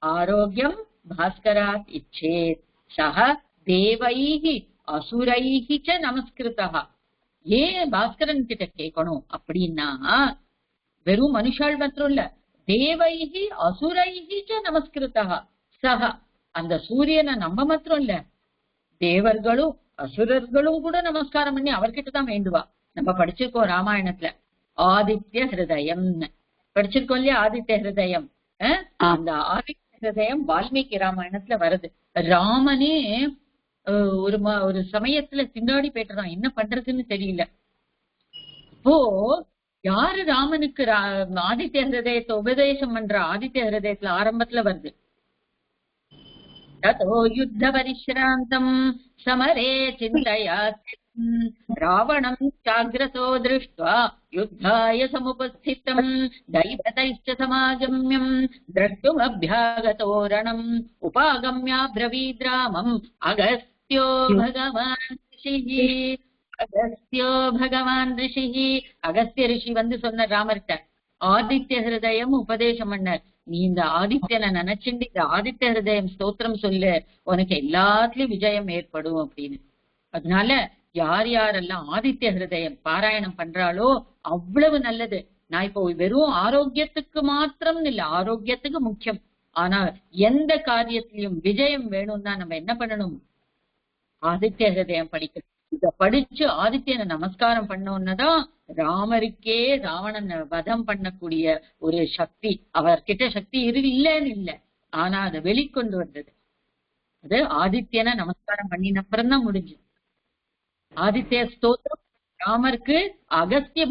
ஆரோக்கியம் பாஸ்கராத் இச்சேத். சஹ தேவைஹி அசுரைஹி ச நமஸ்கிருதா. ஏன் பாஸ்கரன் கிட்ட கேட்கணும் அப்படின்னா, வெறும் மனுஷால் மாத்திரம் இல்ல, தேவைஹி அசுரைஹி ச நமஸ்கிருதா. சஹ அந்த சூரியனை நம்ம மாத்திரம் இல்ல, தேவர்களும் அசுரர்களும் கூட நமஸ்காரம் பண்ணி அவர்கிட்டதான் வேண்டுவா. நம்ம படிச்சிருக்கோம் ராமாயணத்துல ஆதித்ய ஹிருதயம் படிச்சிருக்கோம் இல்லையா? ஆதித்ய ஹிருதயம். அந்த ஆதித்ய ஹிருதயம் வால்மீகி ராமாயணத்துல வருது. ராமனே ஒரு சமயத்துல பின்னாடி போயிட்டுறான், என்ன பண்றதுன்னு தெரியல. அப்போ யாரு ராமனுக்கு ஆதித்ய ஹிருதயத்தை உபதேசம் பண்ற? ஆதித்ய ஹிருதயத்துல ஆரம்பத்துல வருது, ததோ யுத்த பரிஷ்ராந்தம் சமரே சிந்தயா ராவணம் சாக்ரதோ திருஷ்ட்வா யுத்தாய சமுபஸ்திதம் தைவதைச்ச சமாகம்யம் திரஷ்டும் அபியாகதோரணம் உபாகம்யா ப்ரவீத் ராமம் அகஸ்த்யோ பகவான் ரிஷிஹி. அகஸ்தியோ பகவான் ரிஷிஹி. அகஸ்திய ரிஷி வந்து சொன்ன ராமர்கிட்ட ஆதித்ய ஹிருதயம் உபதேசம் பண்ணார். நீ இந்த ஆதித்யனை நினைச்சுண்டு இந்த ஆதித்ய ஹிருதயம் ஸ்தோத்திரம் சொல்லு, உனக்கு எல்லாத்துலயும் விஜயம் ஏற்படும் அப்படின்னு. அதனால யார் யாரெல்லாம் ஆதித்ய ஹிருதயம் பாராயணம் பண்றாளோ அவ்வளவு நல்லது. நான் இப்போ வெறும் ஆரோக்கியத்துக்கு மாத்திரம் இல்ல, ஆரோக்கியத்துக்கு முக்கியம். ஆனா எந்த காரியத்திலையும் விஜயம் வேணும்னா நம்ம என்ன பண்ணணும்? ஆதித்ய ஹிருதயம் படிக்கணும். இத படிச்சு ஆதித்யனை நமஸ்காரம் பண்ணோன்னதான் ராமருக்கே ராவணன் வதம் பண்ணக்கூடிய ஒரு சக்தி, அவர்கிட்ட சக்தி இல்லைன்னு இல்ல, ஆனா அதை வெளிக்கொண்டு வந்தது. அது ஆதித்யனை நமஸ்காரம் பண்ணினப்புறம் தான் முடிஞ்சு. ஆதித்ய ஸ்தோத்திரம் ராமருக்கு அகஸ்திய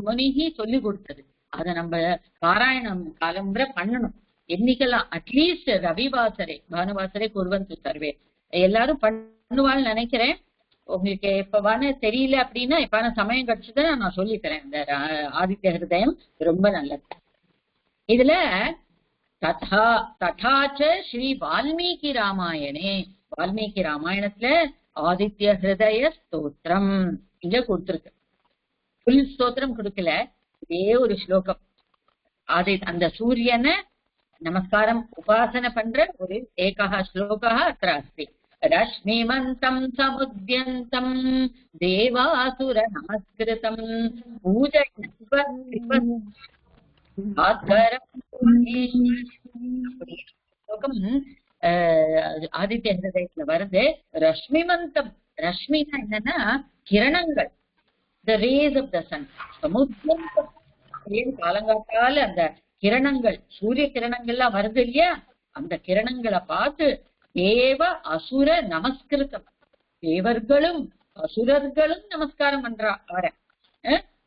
முனிகி சொல்லி கொடுத்தது. அதை நம்ம பாராயணம் காலம்புற பண்ணணும். என்னைக்கெல்லாம் அட்லீஸ்ட் ரவிவாசரே பானுவாசரே குர்வந்து சர்வே எல்லாரும் பண்ணுவாள்னு நினைக்கிறேன். உங்களுக்கு எப்பவான தெரியல அப்படின்னா எப்பான சமயம் கிடைச்சதுன்னா நான் சொல்லித்தரேன். இந்த ஆதித்ய ஹிருதயம் ரொம்ப நல்லது. இதுல ததாச்ச ஸ்ரீ வால்மீகி ராமாயணே, வால்மீகி ராமாயணத்துல ஆதித்ய ஹிருதய ஸ்தோத்திரம் இங்க கொடுத்திருக்கு. புல் ஸ்தோத்திரம் கொடுக்கல, இதே ஒரு ஸ்லோகம். அந்த சூரியனை நமஸ்காரம் உபாசனை பண்ற ஒரு ஏகா ஸ்லோகா அத்திர அஸ்தி. ரஷ்மிமந்தம் சமுத்யந்தம் தேவாசுர நமஸ்கிருதம் ஆதித்ய ஹிருதயத்துல வருது. ரஷ்மிமந்தம் ரஷ்மினா என்னன்னா கிரணங்கள், the rays of the sun. சமுத்திரம் காலங்காத்தால அந்த கிரணங்கள், சூரிய கிரணங்கள்லாம் வருது இல்லையா, அந்த கிரணங்களை பார்த்து தேவ அசுர நமஸ்கிருதம், தேவர்களும் அசுரர்களும் நமஸ்காரம் பண்றா அவரை.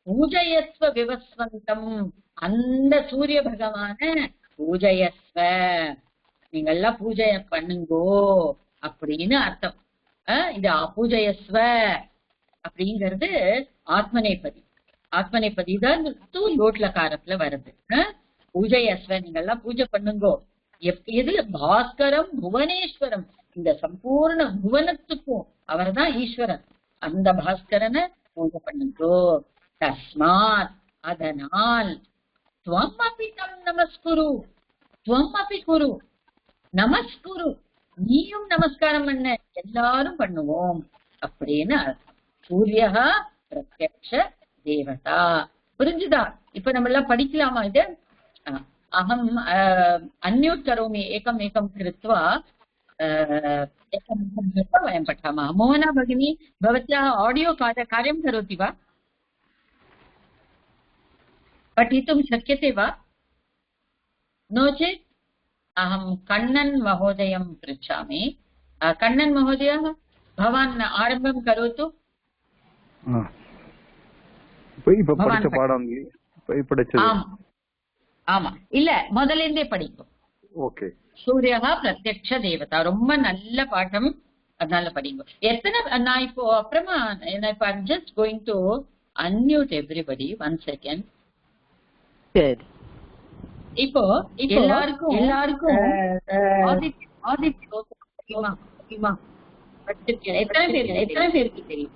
பூஜயஸ்வ விவஸ்வந்தம், அந்த சூரிய பகவான பூஜயஸ்வ, நீங்கெல்லாம் பூஜை பண்ணுங்கோ அப்படின்னு அர்த்தம். இது பூஜயஸ்வ அப்படிங்கிறது ஆத்மநேபதி. ஆத்மநேபதி தான் லோட்லகாரத்துல வருது. பூஜயஸ்வ, நீங்கெல்லாம் பூஜை பண்ணுங்கோ. எது பாஸ்கரம் புவனேஸ்வரம், இந்த சம்பூர்ண புவனத்துக்கும் அவர் தான் ஈஸ்வரன், அந்த பாஸ்கரனை பூஜை பண்ணுங்கோ. தஸ்மாத், அதனால் துவம் அபி தம் நமஸ்குரு, துவம் அபி குரு நமஸ்குரு, நீயும் நமஸ்காரம் பண்ண, எல்லாரும் பண்ணுவோம் அப்படின்னு அர்த்தம். சூரியஹ பிரத்யக்ஷ தேவதா. புரிஞ்சுதா? இப்ப நம்ம எல்லாம் படிக்கலாமா இது? அகம் அன்மியூட் கரோமி, ஏகம் ஏகம் கிருத்வா वयं पठामः. मोहना भगिनी, भवत्याः आडियो कार्यं करोति वा? पठितुं शक्यते वा? नो चेत् अहं कण्णन् महोदयं पृच्छामि. कण्णन् महोदयः, भवान् आरम्भं करोतु. ஆமா, இல்ல முதலேந்தே படிக்கும். ஓகே. சூரியஹ பிரத்யக்ஷ தேவதா, ரொம்ப நல்ல பாடம், அதனால படிங்க. எத்தனை நான் இப்போ அப்புறமா இப்போ I'm just going to unmute everybody, one second. சரி. இப்போ எல்லாருக்கும் எத்தனை பேருக்கு தெரியும்?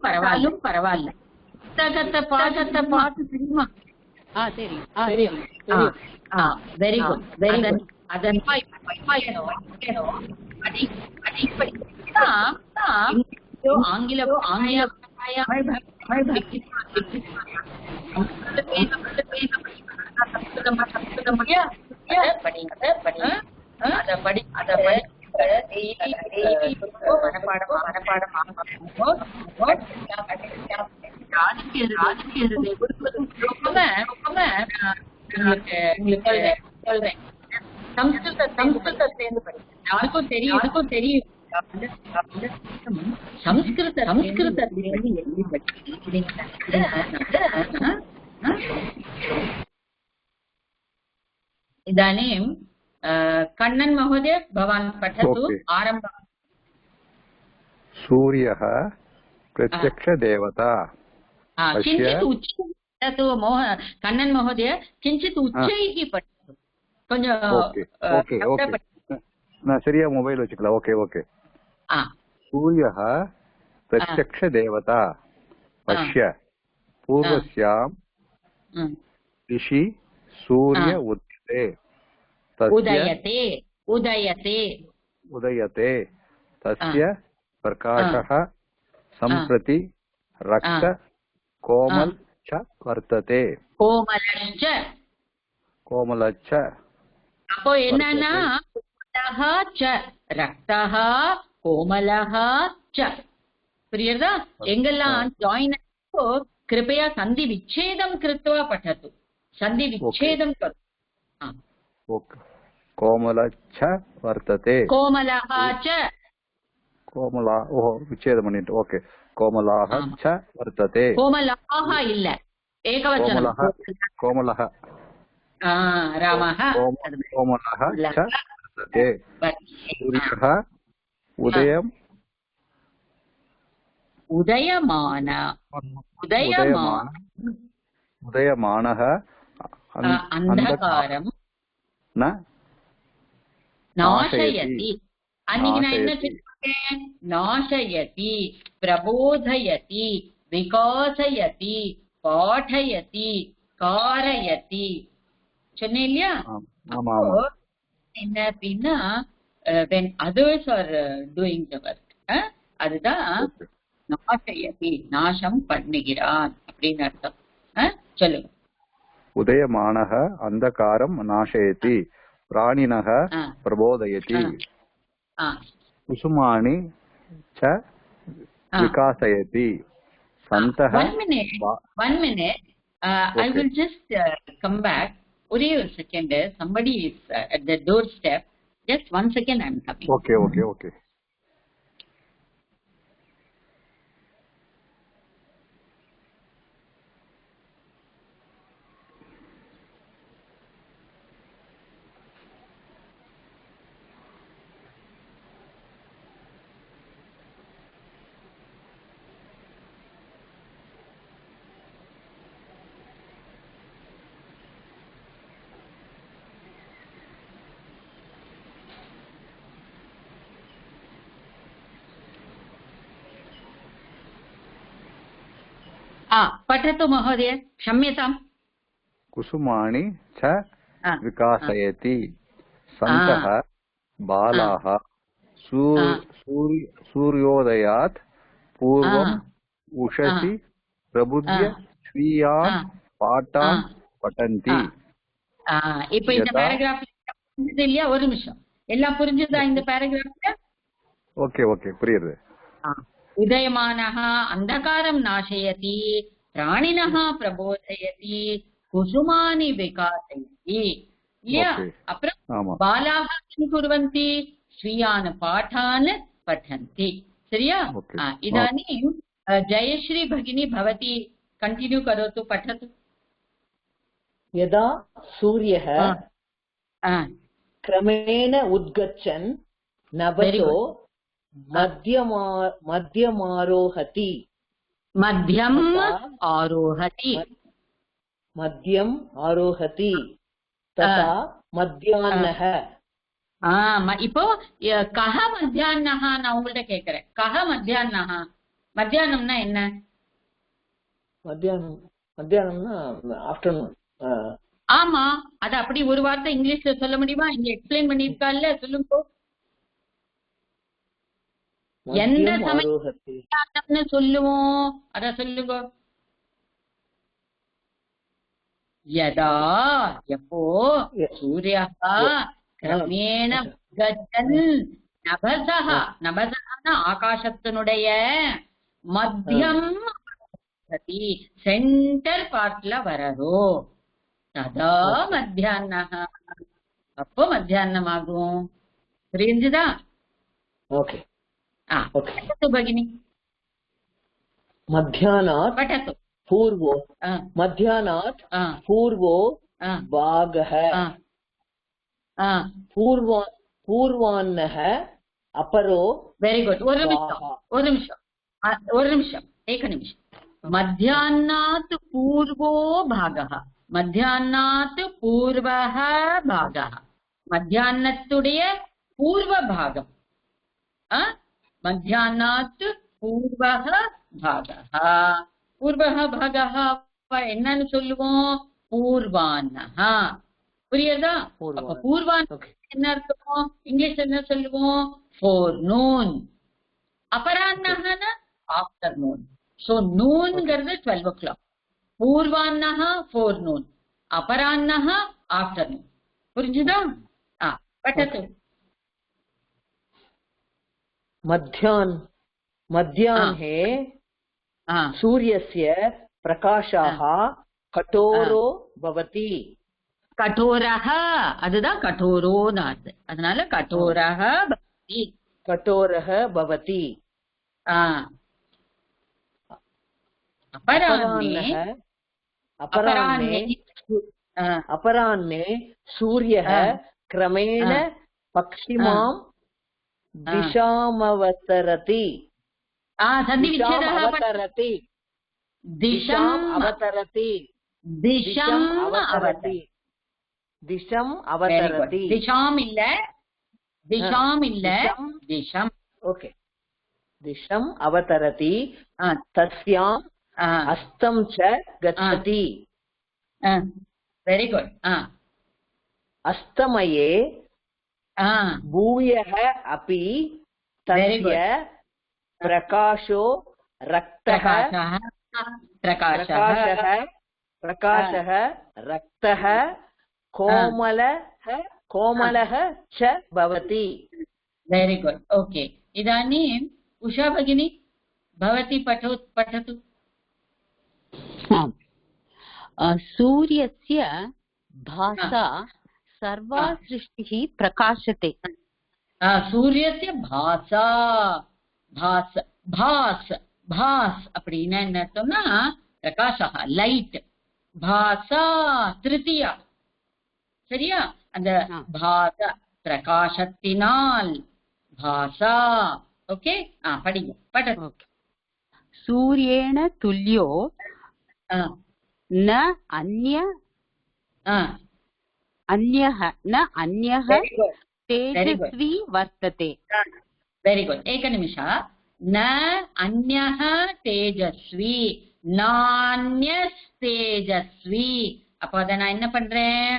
பரவாயில்ல, பரவாயில்ல. புத்தகத்தை பார்த்து தெரியுமா? Very good, very good. அதன் ஆங்கில சொல்றேன். சம்ஸ்கிருதத்தை யாருக்கும் தெரியும். इदानीं कण्णन् महोदय, भवान् पठतु. आरम्भः. सूर्यः प्रत्यक्ष देवता. किञ्चित् उच्चैः कण्णन् महोदय, किञ्चित् उच्चैः पठतु. சரியா மொபைல் வச்சுக்கலாம். Okay okay. सूर्यः प्रत्यक्ष देवता. पश्य पूर्वस्यां दिशि सूर्य उदयते तस्य प्रकाशः सम्प्रति रक्त कोमल च वर्तते. कोमलच्च அப்போ என்னன்னா ரக்தஹ கோமலஹ ச. புரியுதா? எங்கெல்லாம் ஜாயின் கிருபயா சந்தி விச்சேதம் கிருத்வா பठतु. சந்தி விச்சேதம் கரு. கோமலச்ச வர்த்ததே. கோமலஹ ச. கோமலா, ஓ விச்சேதம் பண்ணிட்டு. ஓகே. கோமலஹ ச வர்த்ததே. கோமலஹ இல்ல, ஏகவச்சனம். கோமலஹ. ராமஹ. கோமலஹ ச வர்த்ததே. சூரியः உதயமானः அந்தகாரம் நாசயதி. அன்னைக்கு நான் என்ன சொல்லிருக்கேன்? நாசயதி, பிரபோதயதி, விகாசயதி, பாடயதி, காரயதி சொன்னேன் இல்லையா? என்ன அப்படின்னா, when others are doing the work, அதுதான் நாசயதி, நாசம் பண்ணுகிறான் அப்படின்னு அர்த்தம். சொல்லுங்க. उदयमानः अंधकारं नाशयति प्राणिनः प्रबोधयति कुसुमानि च विकासयति सन्तः one minute I will just come back. ஒரே ஒரு second, somebody is at the doorstep. Just 1 second, I am coming. Okay. पठतु महोदय, क्षम्यताम्। कुसुमानि च विकासयति सन्तः बालाः सूर्योदयात् पूर्वम् उषसि प्रबुद्ध्य स्वीयान् पाठान् पठन्ति। இப்ப இந்த பேராகிராஃப் புரிஞ்சது இல்லையா? ஒரு நிமிஷம், எல்லாம் புரிஞ்சதா இந்த பேராகிராஃப்ல? ஓகே புரியுது. उदयमानः अंधकारं नाशयति प्राणिनः प्रबोधयति कुसुमानि विकासयति இல்லையா? அப்புறம் பாலாः किं कुर्वन्ति? स्वीयान् पाठान् पठन्ति। சரியா? इदानीं जयश्री भगिनी भवती कंटिन्यू करोतु, पठतु। यदा सूर्यः क्रमेण उद्गच्छन् नभसो मध्यमारोहति तथा मध्याह्नः। இப்போ கஹ மத்தியாஹ்னஹ நான் உங்கள்ட்ட கேக்குறேன். கஹ மத்தியாஹ்னஹ, மத்தியானம்னா என்ன? மத்தியானம்னா ஆஃப்டர்நூன். ஆமா, அது அப்படி ஒரு வார்த்தை இங்கிலீஷ்ல சொல்ல முடியுமா? இங்க எக்ஸ்பிளைன் பண்ணிருக்கால, சொல்லுங்க. எந்த சமயம்னு சொல்லுவோம், அத சொல்லுங்க. யதா, எப்போ சூர்யா கிரமேண கஜன் நபசஹ, நபசஹனா ஆகாசத்தினுடைய மத்தியம் சென்டர் பார்ட்ல வரதோ ததா மத்தியாஹ்னஹ, அப்போ மத்தியாஹ்னம் ஆகும். புரிஞ்சுதா? ஓகே पठतु भगिनी। मध्याह्नात् पूर्वो भागः पूर्वाह्नः अपरो। Very good. ஒரு நிமிஷம் एक निमिषம்। मध्याह्नात् पूर्वो भागः, मध्याह्नात् पूर्वः भागः, मध्याह्नத்துடைய पूर्व भागம், मध्याह्नात् पूर्वः भागः। पूर्वः भागः என்னன்னு சொல்லுவோம்? பூர்வான்னஹ. புரியுதா? அப்ப பூர்வான்னஹ என்ன அர்த்தம்? இங்கிலீஷ்ல என்ன சொல்லுவோம்? forenoon. அபரான்னஹனா afternoon. so noonங்கிறது 12 o'clock. பூர்வான்னஹ forenoon, அபரான்னஹ afternoon. புரிஞ்சுதா? பட்டது. मध्याह्ने सूर्यस्य प्रकाशः कठोरो भवति। कठोरः, அதுதான் கठोरोனாது, அதனால कठोरः भवति। अपराह्ने सूर्यः क्रमेण पश्चिमां दिशामवतरति। दिशम् अवतरति। ओके, दिशम् अवतरति, तस्याम् अस्तं च गच्छति। Very good. अस्तमये भूयः अपि तस्य प्रकाशो रक्तः प्रकाशः रक्तः कोमलः च भवति। Very good. ओके, इदानीम् उषा भगिनी भवती पठतु। सूर्यस्य भासा सर्वा सृष्टिः प्रकाशते। सूर्यस्य भासा भास भास भास அப்படின்னா என்ன அர்த்தம்னா பிரகாஷः லைட், பாசா திருத்தியா, சரியா? அந்த பாச பிரகாசத்தினால் பாசா. ஓகே, படிங்க பட்டது. सूर्येण तुल्यो न अन्यः तेजस्वी वर्तते। Very good. एकनिमिष। न अन्यः तेजस्वी नान्यस्तेजस्वी. அப்ப அத நான் என்ன பண்றேன்?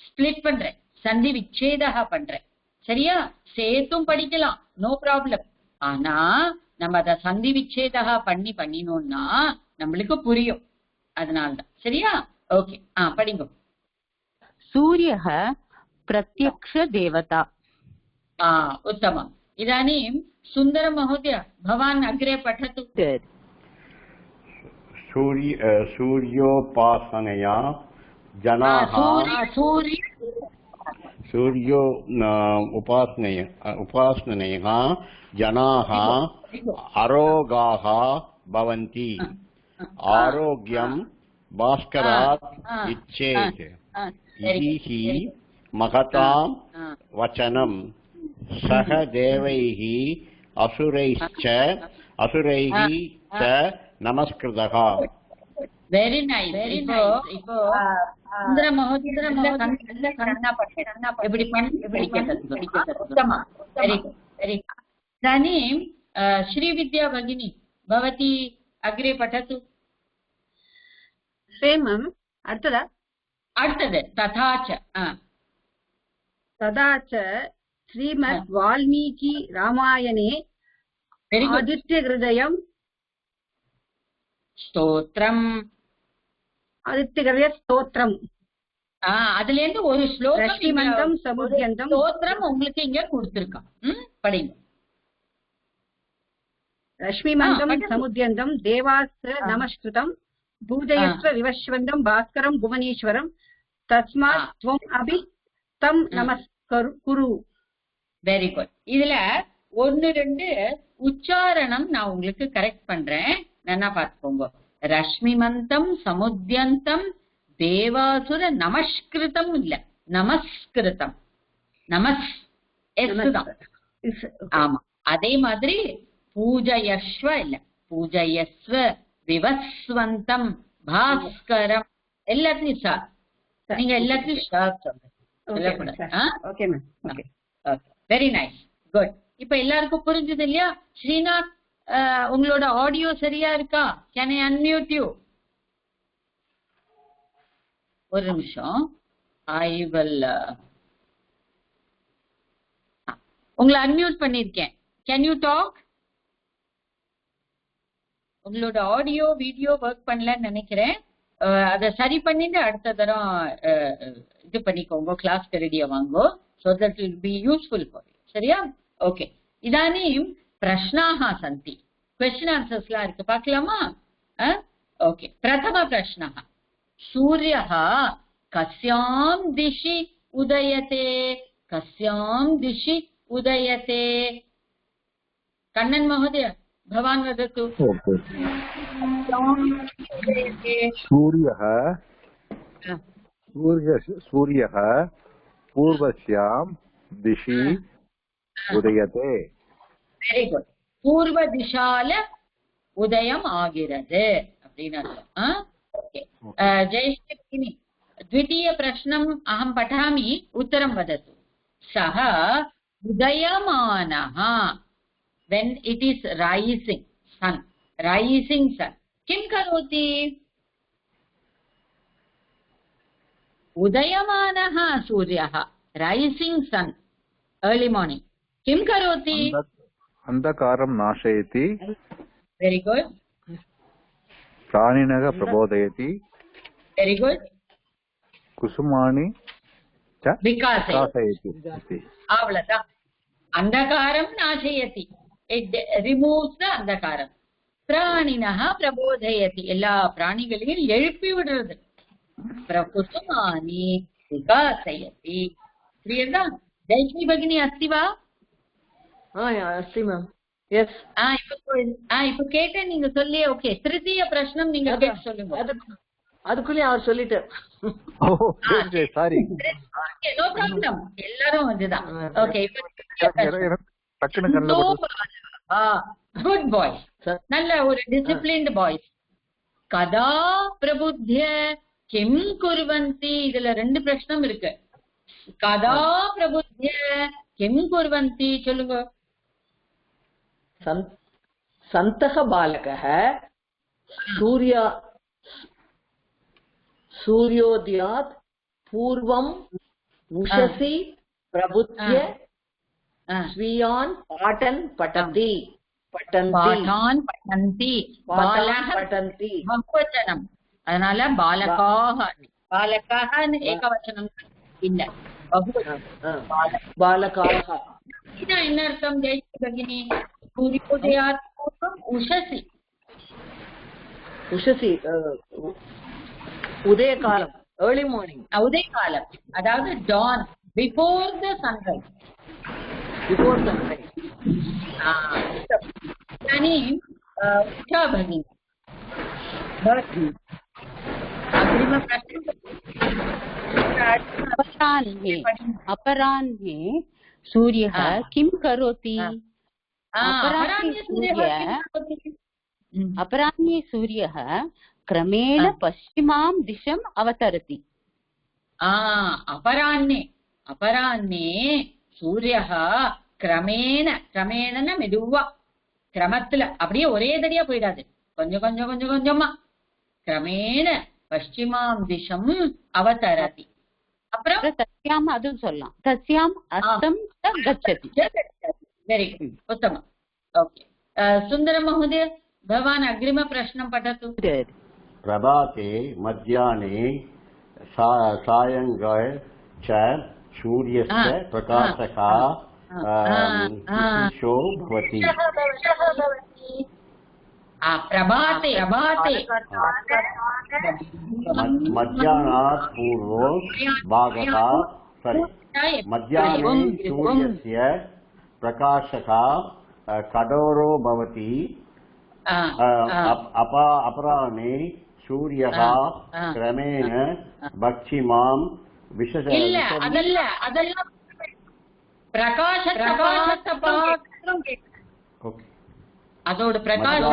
ஸ்பிளிட் பண்றேன், சந்தி விச்சேதா பண்றேன். சரியா? சேர்த்தும் படிக்கலாம், நோ ப்ராப்ளம். ஆனா நம்ம அத சந்தி விச்சேதா பண்ணினோம்னா நம்மளுக்கு புரியும், அதனால்தான். சரியா? ஓகே, படிங்க. सूर्यः प्रत्यक्ष देवता। उत्तमम्। इदानीं सुन्दर महोदय, भवान् अग्रे पठतु। सूर्योपासनया जनाः उपासनया जनाः आरोगाः भवन्ति। आरोग्यं भास्करात् इच्छेत् इति महतां वचनं सह देवैः असुरैः च नमस्कृतः। Very nice, very nice. இப்போ சுந்தர மகோதய எப்படி उत्तमं, वेरी गुड, वेरी गुड। इदानीं श्रीविद्या भगिनी भवती अग्रे पठतु। सेमम् तथा च श्रीमद् वाल्मीकि रामायणे आदित्यहृदयं स्तोत्रम् அதுல இருந்து ஒரு ஸ்லோகம் ரஷ்மிமந்தம் சமுத்யந்தம் ஸ்தோத்திரம் உங்களுக்கு இங்க கொடுத்திருக்கான். படிங்க. ரஷ்மிமந்தம் சமுத்யந்தம் தேவாஸ்திர நமஸ்கிருதம் பூஜயஸ்வ விவஸ்வந்தம் பாஸ்கரம் புவனேஸ்வரம் தஸ்மாத் த்வம் அபி தம் நமஸ்குரு. Very good. இதுல 1-2 உச்சாரணம் நான் உங்களுக்கு கரெக்ட் பண்றேன், நல்லா பார்த்துக்கோங்க. ரஷ்மிமந்தம் சமுத்யந்தம் தேவாசுர நமஸ்கிருதம் இல்ல, நமஸ்கிருதம். ஆமா, அதே மாதிரி பூஜயஸ்வ இல்ல, பூஜயஸ்வ விவஸ்வந்தம் பாஸ்கரம் எல்லாத்தையும் சார், நீங்க எல்லாத்தையும் சார் சொல்லுங்க. Very nice, good. இப்ப எல்லாருக்கும் புரிஞ்சது இல்லையா? ஸ்ரீநாத், உங்களோட ஆடியோ சரியா இருக்கா? Can I unmute you? ஒரு நிமிஷம், ஐ வில் உங்களை அன்மியூட் பண்ணிருக்கேன். Can you talk? உங்களோட ஆடியோ வீடியோ ஒர்க் பண்ணலன்னு நினைக்கிறேன். அதை சரி பண்ணிட்டு அடுத்த தரம் இது பண்ணிக்கோங்க, கிளாஸ்க்கு ரெடியா வாங்கோ. so that will be useful for you. சரியா? ஓகே. இதானீம் பிரஷ்னாஹ சந்தி, क्वेश्चन आंसर्ஸ்லாம் இருக்கு, பார்க்கலாமா? ஓகே. பிரதம பிரஷ்னஹ, सूर्यः कस्यां दिशि उदयते? कस्यां दिशि उदयते? कन्नन महोदय भवान् वदतु। सूर्यः पूर्वस्यां दिशि उदयते। Very good. पूर्व दिशाल उदयम आगिरदु அப்படினு அர்த்தம். ओके। जयश्री, द्वितीय प्रश्नम् अहं पठामि, उत्तरं वदतु। सः उदयमानः, when it is rising sun, किं करोति? उदयमानः सूर्यः, rising sun, early morning, किं करोति? अंधकारं नाशयति। Very good. प्राणिनः प्रबोधयति। Very good. குசுமானி ச விகாசயதி. விகாசயதி. அவ்வளவுதான். அந்தகாரம் நாசயதி. இட் ரிமூவ்ஸ் த அந்தகாரம். பிராணினஹ பிரபோதயதி. எல்லா பிராணிகளையும் எழுப்பி விடுறது. குசுமானி விகாசயதி. புரியுதா? ஜெயஸ்ரீ பகினி அஸ்தி வா? अस्ति मैम. यस. இப்ப கேட்ட நீங்க சொல்லி ஓகே. திருத்திய பிரஷ்னம் நீங்க கேட்டு சொல்லுங்க. அதுக்குள்ளே அவர் சொல்லிட்டார். சாரி. Okay, no problem. எல்லாரும் அதுதான். Okay, good boys. நல்ல ஒரு டிசிப்ளின்டு பாய்ஸ். கதா பிரபுத்திய கிம் குர்வந்தி. இதுல 2 பிரஷ்னம் இருக்கு. கதா பிரபுத்திய கிம் குர்வந்தி சொல்லுங்க. சந்தக பாலகः सूर्योदयात् पूर्वम् उषसि प्रबुद्ध्य स्वीयान् पाठन् पठन्ति. பாடான் பட்டந்தி. பட்டந்தி பகுவச்சனம். அதனால பாலகாக. பாலகான்னு ஏகவச்சனம் இல்ல, பகுவச்சனம். பாலகாக. என்ன அர்த்தம் ஜெயஸ்ரீ பகினி? சூரியோதயாத் பூர்வம் உஷசி. உஷசி உதய காலம், ஏர்லி மார்னிங். உதய காலம், அதாவது dawn, before the sunrise. Before sunrise. उषा भगिनी अपराह्ने सूर्यः किं करोति? अपराह्ने सूर्यः क्रमेण पश्चिमां दिशम् अवतरति. अपराह्ने सूर्यः क्रमेण, क्रमेण மெதுவா, கிரமத்துல அப்படியே ஒரே தடியா போயிடாது, கொஞ்சம் கொஞ்சம் கொஞ்சம் கொஞ்சமா, கிரமேண பஷ்சிமாம் திசம் அவதரதி. அப்புறம் தஸ்யாம் அதுவும் சொல்லலாம். தஸ்யாம் அஸ்தம் கச்சதி. வெரி குட், உத்தமம். ஓகே, சுந்தர மहोदय, भवान् अग्रिम प्रश्नं पठतु. प्रभाते मध्याह्ने सायङ्काले च सूर्यस्य प्रकाशः शो भवति. प्रभाते मध्याह्नात् पूर्वो भागः, मध्याह्ने सूर्यस्य प्रकाशः कठोरो भवति. अपराह्ने सूर्यः क्रमेण पश्चिमां विशति. அதோட பிரகாசம்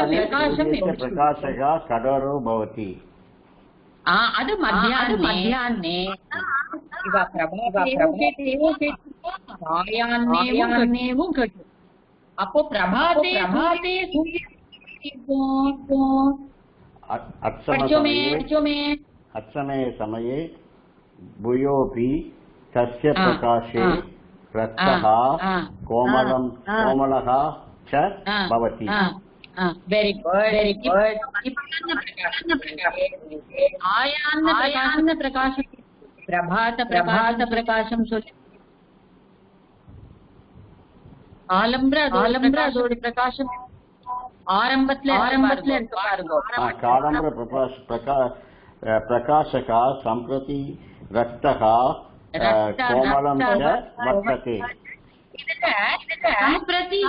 கடோரோ பவதி. அது மத்தியாஹ்னே. அப்போ பிரபாதே अत्समये समये भूयोऽपि तस्य प्रकाशे रक्तः कोमलः च भवति. Very good. आयान्न प्रकाशं, प्रभात प्रकाशं சொல்லு. ஆலம்பர அதோட பிரகாசம் ஆரம்பத்துல இருக்கு பாருங்க. காலம்பர प्रकाशः सम्प्रति रक्तः कोमलं च वर्तते. सम्प्रति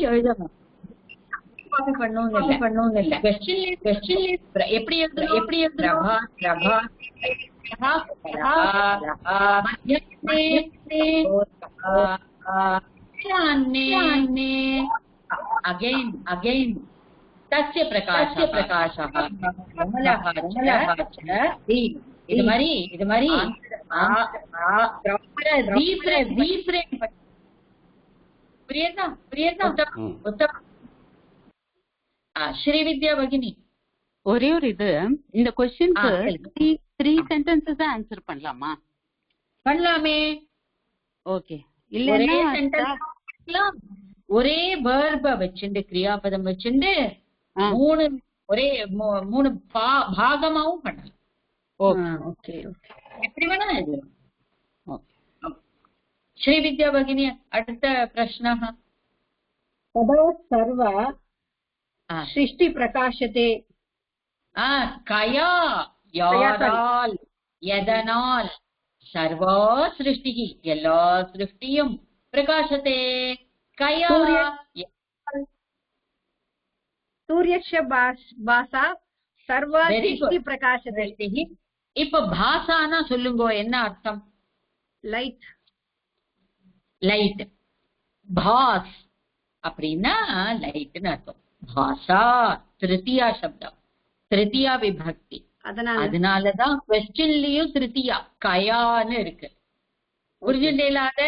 எழுதணும். பண்ணணும் இல்ல. क्वेश्चन எப்படி எழுதணும்? अगेन तस्य प्रकाशः இது மாதிரி புரியுதா? உத்தமம். ஸ்ரீவித்யா பகினி, ஒரே ஒரு இது, இந்த क्वेश्चनக்கு 3 சென்டென்சஸ் ஆன்சர் பண்ணலாமா? பண்ணலாமே. ஓகே, இல்லன்னா ஒரே verb வச்சுண்டு, கிரியாபதம் வச்சுண்டு 3 பாகமாவும் பண்ணலாம். ஓகே எப்படி வேணா இது. ஸ்ரீவித்யா பகினி அடுத்த பிரश्नः. तदा सर्व सृष्टि प्रकाशते. கயா யாரால் எதனால் சர்வா சிருஷ்டி எல்லா சிருஷ்டியும் பிரகாசத்தே கயா सूर्यस्य भासा सर्व सृष्टि प्रकाशते. இப்ப பாசானா சொல்லுங்க என்ன அர்த்தம்? லைட். லைட் பாஸ் அப்படின்னா லைட்னு அர்த்தம். பாசா திருத்தியா சப்தம், திருத்தியா விபக்தி. அதனாலதான் क्वेश्चनலயும் திருத்தியா கயான்னு இருக்கு. புரிஞ்சுட்டேலாத?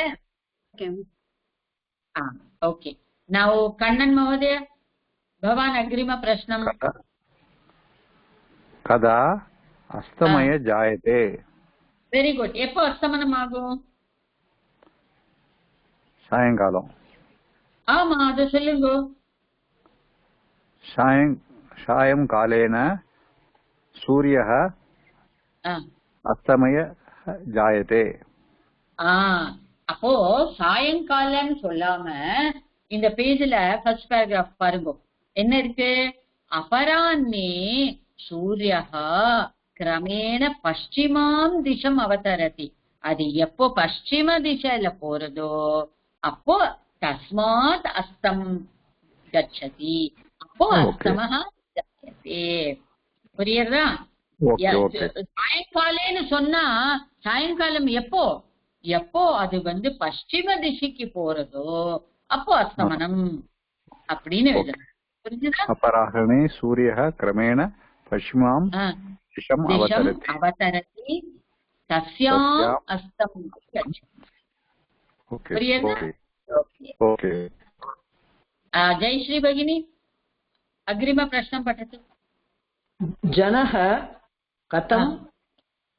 ஓகே. now கண்ணன் மहोदय भवान् अग्रिम प्रश्नं. कदा अस्तमय जायते. Very good. எப்போ அஸ்தமனம் ஆகும்? சாயங்காலம். ஆமா, அது சொல்லுங்க. सायंकालेन सूर्यः अस्तमय जायते. அப்போ சாயங்காலம் சொல்லாம இந்த பேஜ்ல ஃபர்ஸ்ட் பேராகிராஃப் பாருங்க. என்ன இருக்கு? அபரான்னே சூரியः கிரமேண பश्चिमां திசம் அவதரதி. அது எப்போ பश्चिम திசையில போறதோ அப்போ தஸ்மாத் அஸ்தம் கச்சதி. அப்போ அஸ்தமஹ ஜாயதே. புரியுறதா? சாயங்காலேன்னு சொன்னா சாயங்காலம் எப்போ எப்போ அது பश्चिम திசைக்கு போறதோ அப்போ அஸ்தமனம் அப்படின்னு எழுதணும். புரிஞ்சுதா? अपराह्णे सूर्यः क्रमेण पश्चिमां दिशम् अवतरति तस्याम् अस्तमं गच्छति. புரியுதா? ओके. जयश्री भगिनी अग्रिम प्रश्नं पठतु. जनः कथम्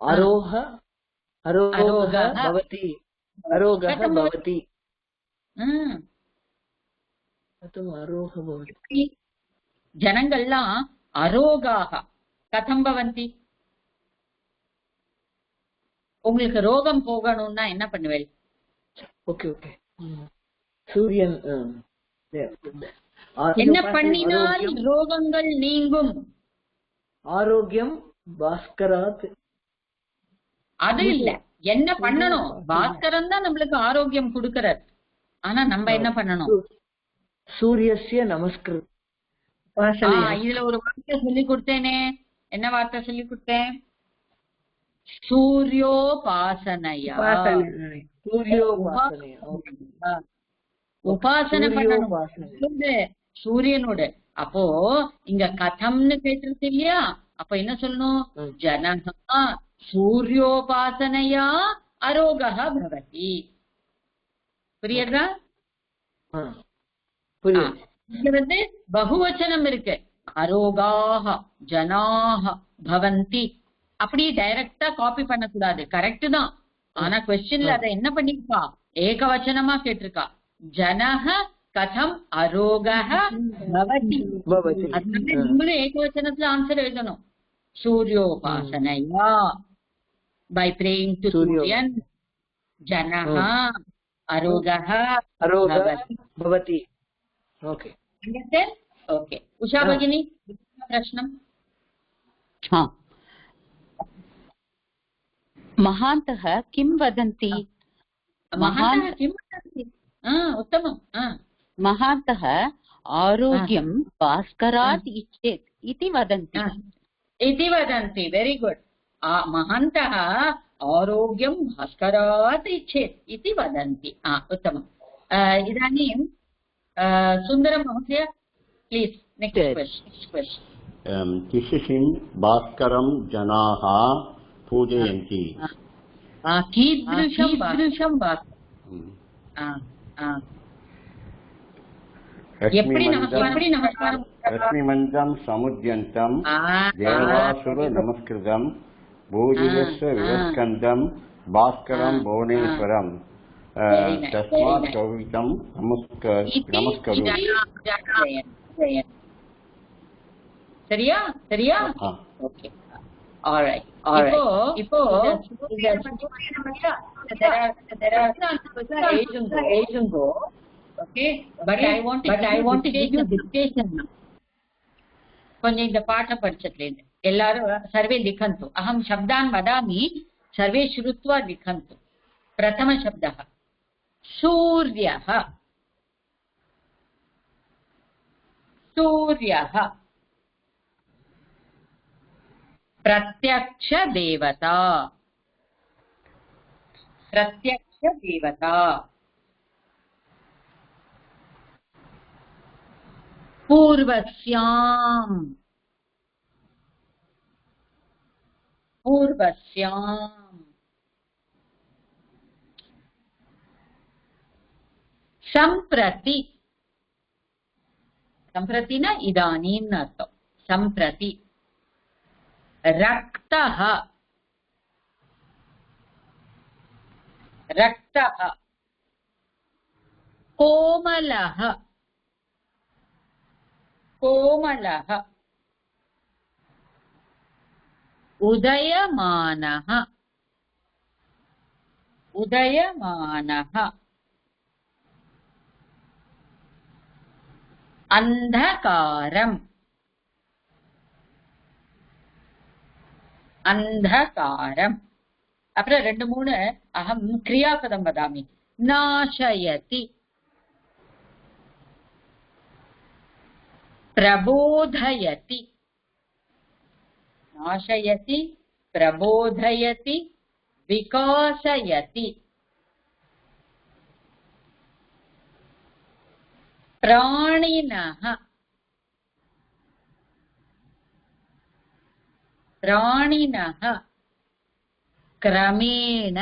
आरोहः भवति? ஜனங்கள்லாம் அரோகாக கதம் பவந்தி. உங்களுக்கு ரோகம் போகணும்னா என்ன பண்ணுவேன்? Okay okay. சூரியன் என்ன பண்ணினால் ரோகங்கள் நீங்கும்? ஆரோக்கியம் பாஸ்கராத். அது இல்ல, என்ன பண்ணணும்? பாஸ்கரன் தான் நம்மளுக்கு ஆரோக்கியம் கொடுக்கிறார். ஆனா நம்ம என்ன பண்ணணும்? சூரியஸ்ய நமஸ்கிருதம். இதுல ஒரு வார்த்தை சொல்லி கொடுத்தேனே, என்ன வார்த்தை சொல்லி கொடுத்தேன்? சூரியோபாசனையா. உபாசனை பண்ணணும் சூரியனோட. அப்போ இங்க கதம்னு கேட்டிருக்கு இல்லையா? அப்ப என்ன சொல்லணும்? ஜனஹா சூரியோபாசனையா அரோகः பவதி. புரியுதா? இங்க பகுவச்சனம் இருக்கு. அரோகாக ஜனாக பவந்தி. அப்படி டைரக்டா காப்பி பண்ணக்கூடாது. கரெக்ட் தான். ஆனா क्वेश्चनல அத என்ன பண்ணிருக்கா? ஏகவச்சனமா கேட்டிருக்கா. ஜனஹ கதம் அரோகः பவதி. அதனால நீங்களும் ஏகவச்சனத்துல ஆன்சர் எழுதணும். சூரியோபாசனையா by praying to Suryan janaha arogaha bhavati. Okay. Understand? Okay. Usha Bhagini, prashnam. महान्तः किं वदन्ति? महान्तः किं वदन्ति? उत्तमं. महान्तः आरोग्यं भास्करात् इच्छेत् इति वदन्ति. इति वदन्ति. Very good. महान्तः आरोग्यं भास्करात् इच्छेत् इति वदन्ति. उत्तमम्. इदानीं सुन्दरं महोदय प्लीज नेक्स्ट क्वेश्चन. किशिशिं भास्करं जनाः पूजयन्ति. कीदृशं रश्मिमन्तं समुद्यन्तं देवासुर नमस्कृतं भूजिलस्य विवस्कन्दं भास्करं भुवनेश्वरं तस्मात् कवितं नमस्करोमि. சரியா? சரியா? ஓகே. Alright. இப்போ okay, but I want to give you dictation now. கொஞ்சம் இந்த பாட்டை படிச்சதுலேருந்து எல்லாரும் சர்வே லிखन्तु. अहं शब्दान् वदामि, सर्वे श्रुत्वा लिखन्तु. प्रथमशब्दः सूर्यः. सूर्यः प्रत्यक्ष देवता. प्रत्यक्ष देवता. पूर्वस्याम्. पूर्वस्याम्. सम्प्रति. सम्प्रति न इदानीं अर्थं. सम्प्रति. रक्तः. रक्तः. कोमलः. कोमलः. उदयमानः. उदयमानः. अन्धकारम्. अन्धकारम्. அப்புறம் 2-3 அகம் கிரியாபதம் வதாமி. நாசயதி. प्रबोधयति. नाशयति, प्रबोधयति, विकासयति. प्राणिनः. प्राणिनः. क्रमेण.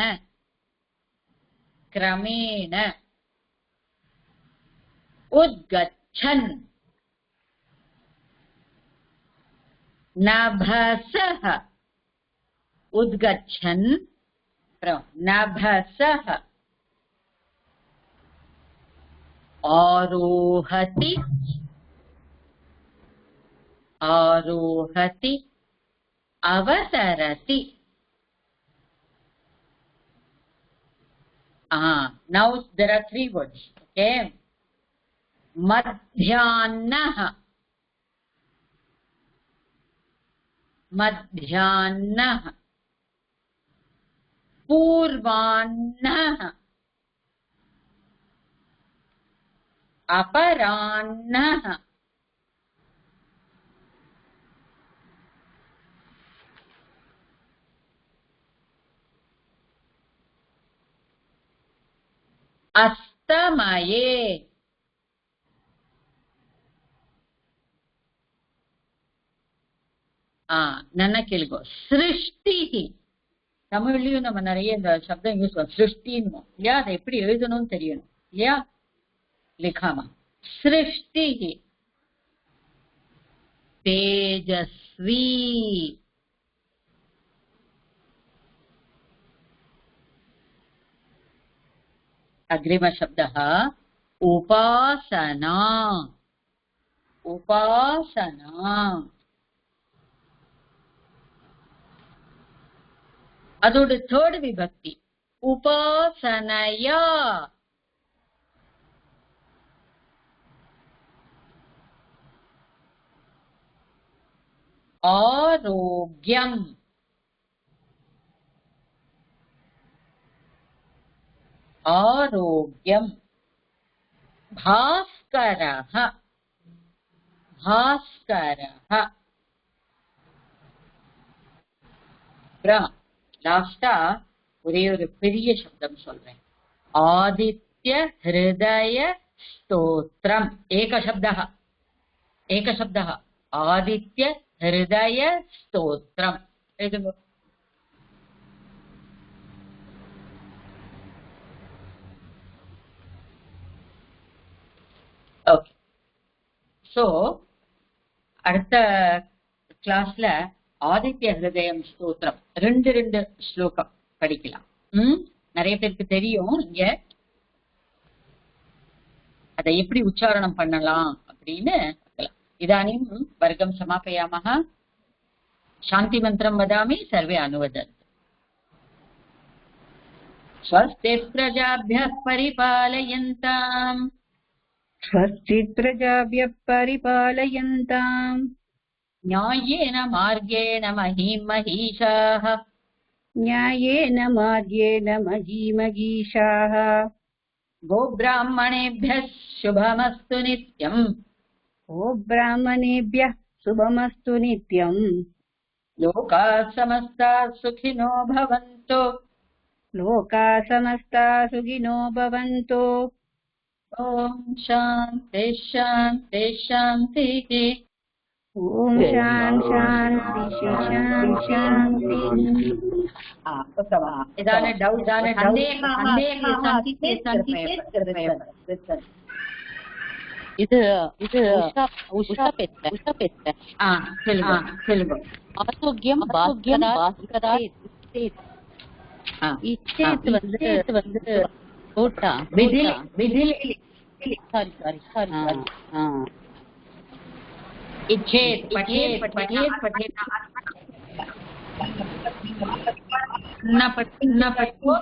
क्रमेण. उद्गच्छन्. नभसः. उद्गच्छन्. नभसः. आरोहति. आरोहति. अवतरति. Now there are 3 words. Okay. मध्याह्नः. मध्याह्नः. पूर्वाह्नः. अपराह्नः. अस्तमये. நன்னா கேளுங்க. சிருஷ்டி. தமிழ்லயும் நம்ம நிறைய இந்த சப்தம் யூஸ் பண்ணுவோம். சிருஷ்டின்னு இல்லையா? அதை எப்படி எழுதணும்னு தெரியணும் இல்லையா? लिखामा. सृष्टि. तेजस्वी. अग्रिम शब्दः उपासना. उपासना. அதோட थर्ड विभक्ति उपासनया. आरोग्यम. आरोग्यम. भास्करः. भास्करः. लास्टा ஒரே ஒரு பெரிய சப்தம் சொல்றேன். आदित्य हृदय स्तोत्रम. एक शब्दः. एक शब्दः. आदित्य हृदय स्तोत्रम. ओके. सो அடுத்த கிளாஸ்ல ஆதித்ய ஹிருதயம் ஸ்தோத்திரம் 2 ஸ்லோகம் படிக்கலாம். நிறைய பேருக்கு தெரியும். இங்க அதை எப்படி உச்சாரணம் பண்ணலாம் அப்படின்னு பார்க்கலாம். इदानीं वर्गं समापयामः. शान्तिमन्त्रं वदामि, सर्वे अनुवदन्तु। स्वस्ति प्रजाभ्यः परिपालयन्ताम्, स्वस्ति प्रजाभ्यः परिपालयन्ताम्, न्याय्येन मार्गेण महीं महिषाः, न्यायेन मार्गेण महीमहीषाः, गोब्राह्मणेभ्यः शुभमस्तु नित्यम्, गोब्राह्मणेभ्यः शुभमस्तु नित्यम्, लोकाः समस्ताः सुखिनो भवन्तु, लोकाः समस्ताः सुखिनो भवन्तु। ॐ शान्ति शान्ति शान्तिः। ॐ शान्ति शान्ति। इदानीं இது உஷா பெற்ற ஆரோக்கியம் பாஸ்கரா இச்சேத் வந்து ஓட்டா சாரி इच्छेत् पठेत् पठेत् पठेत् न पठो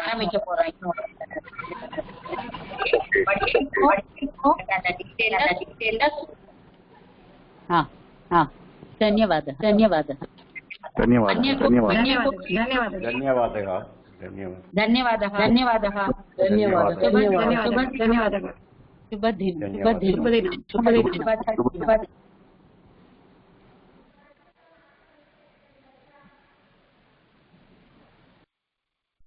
ஆரம்பிக்க போறோம். धन्यवादः धन्यवादः शुभदिनं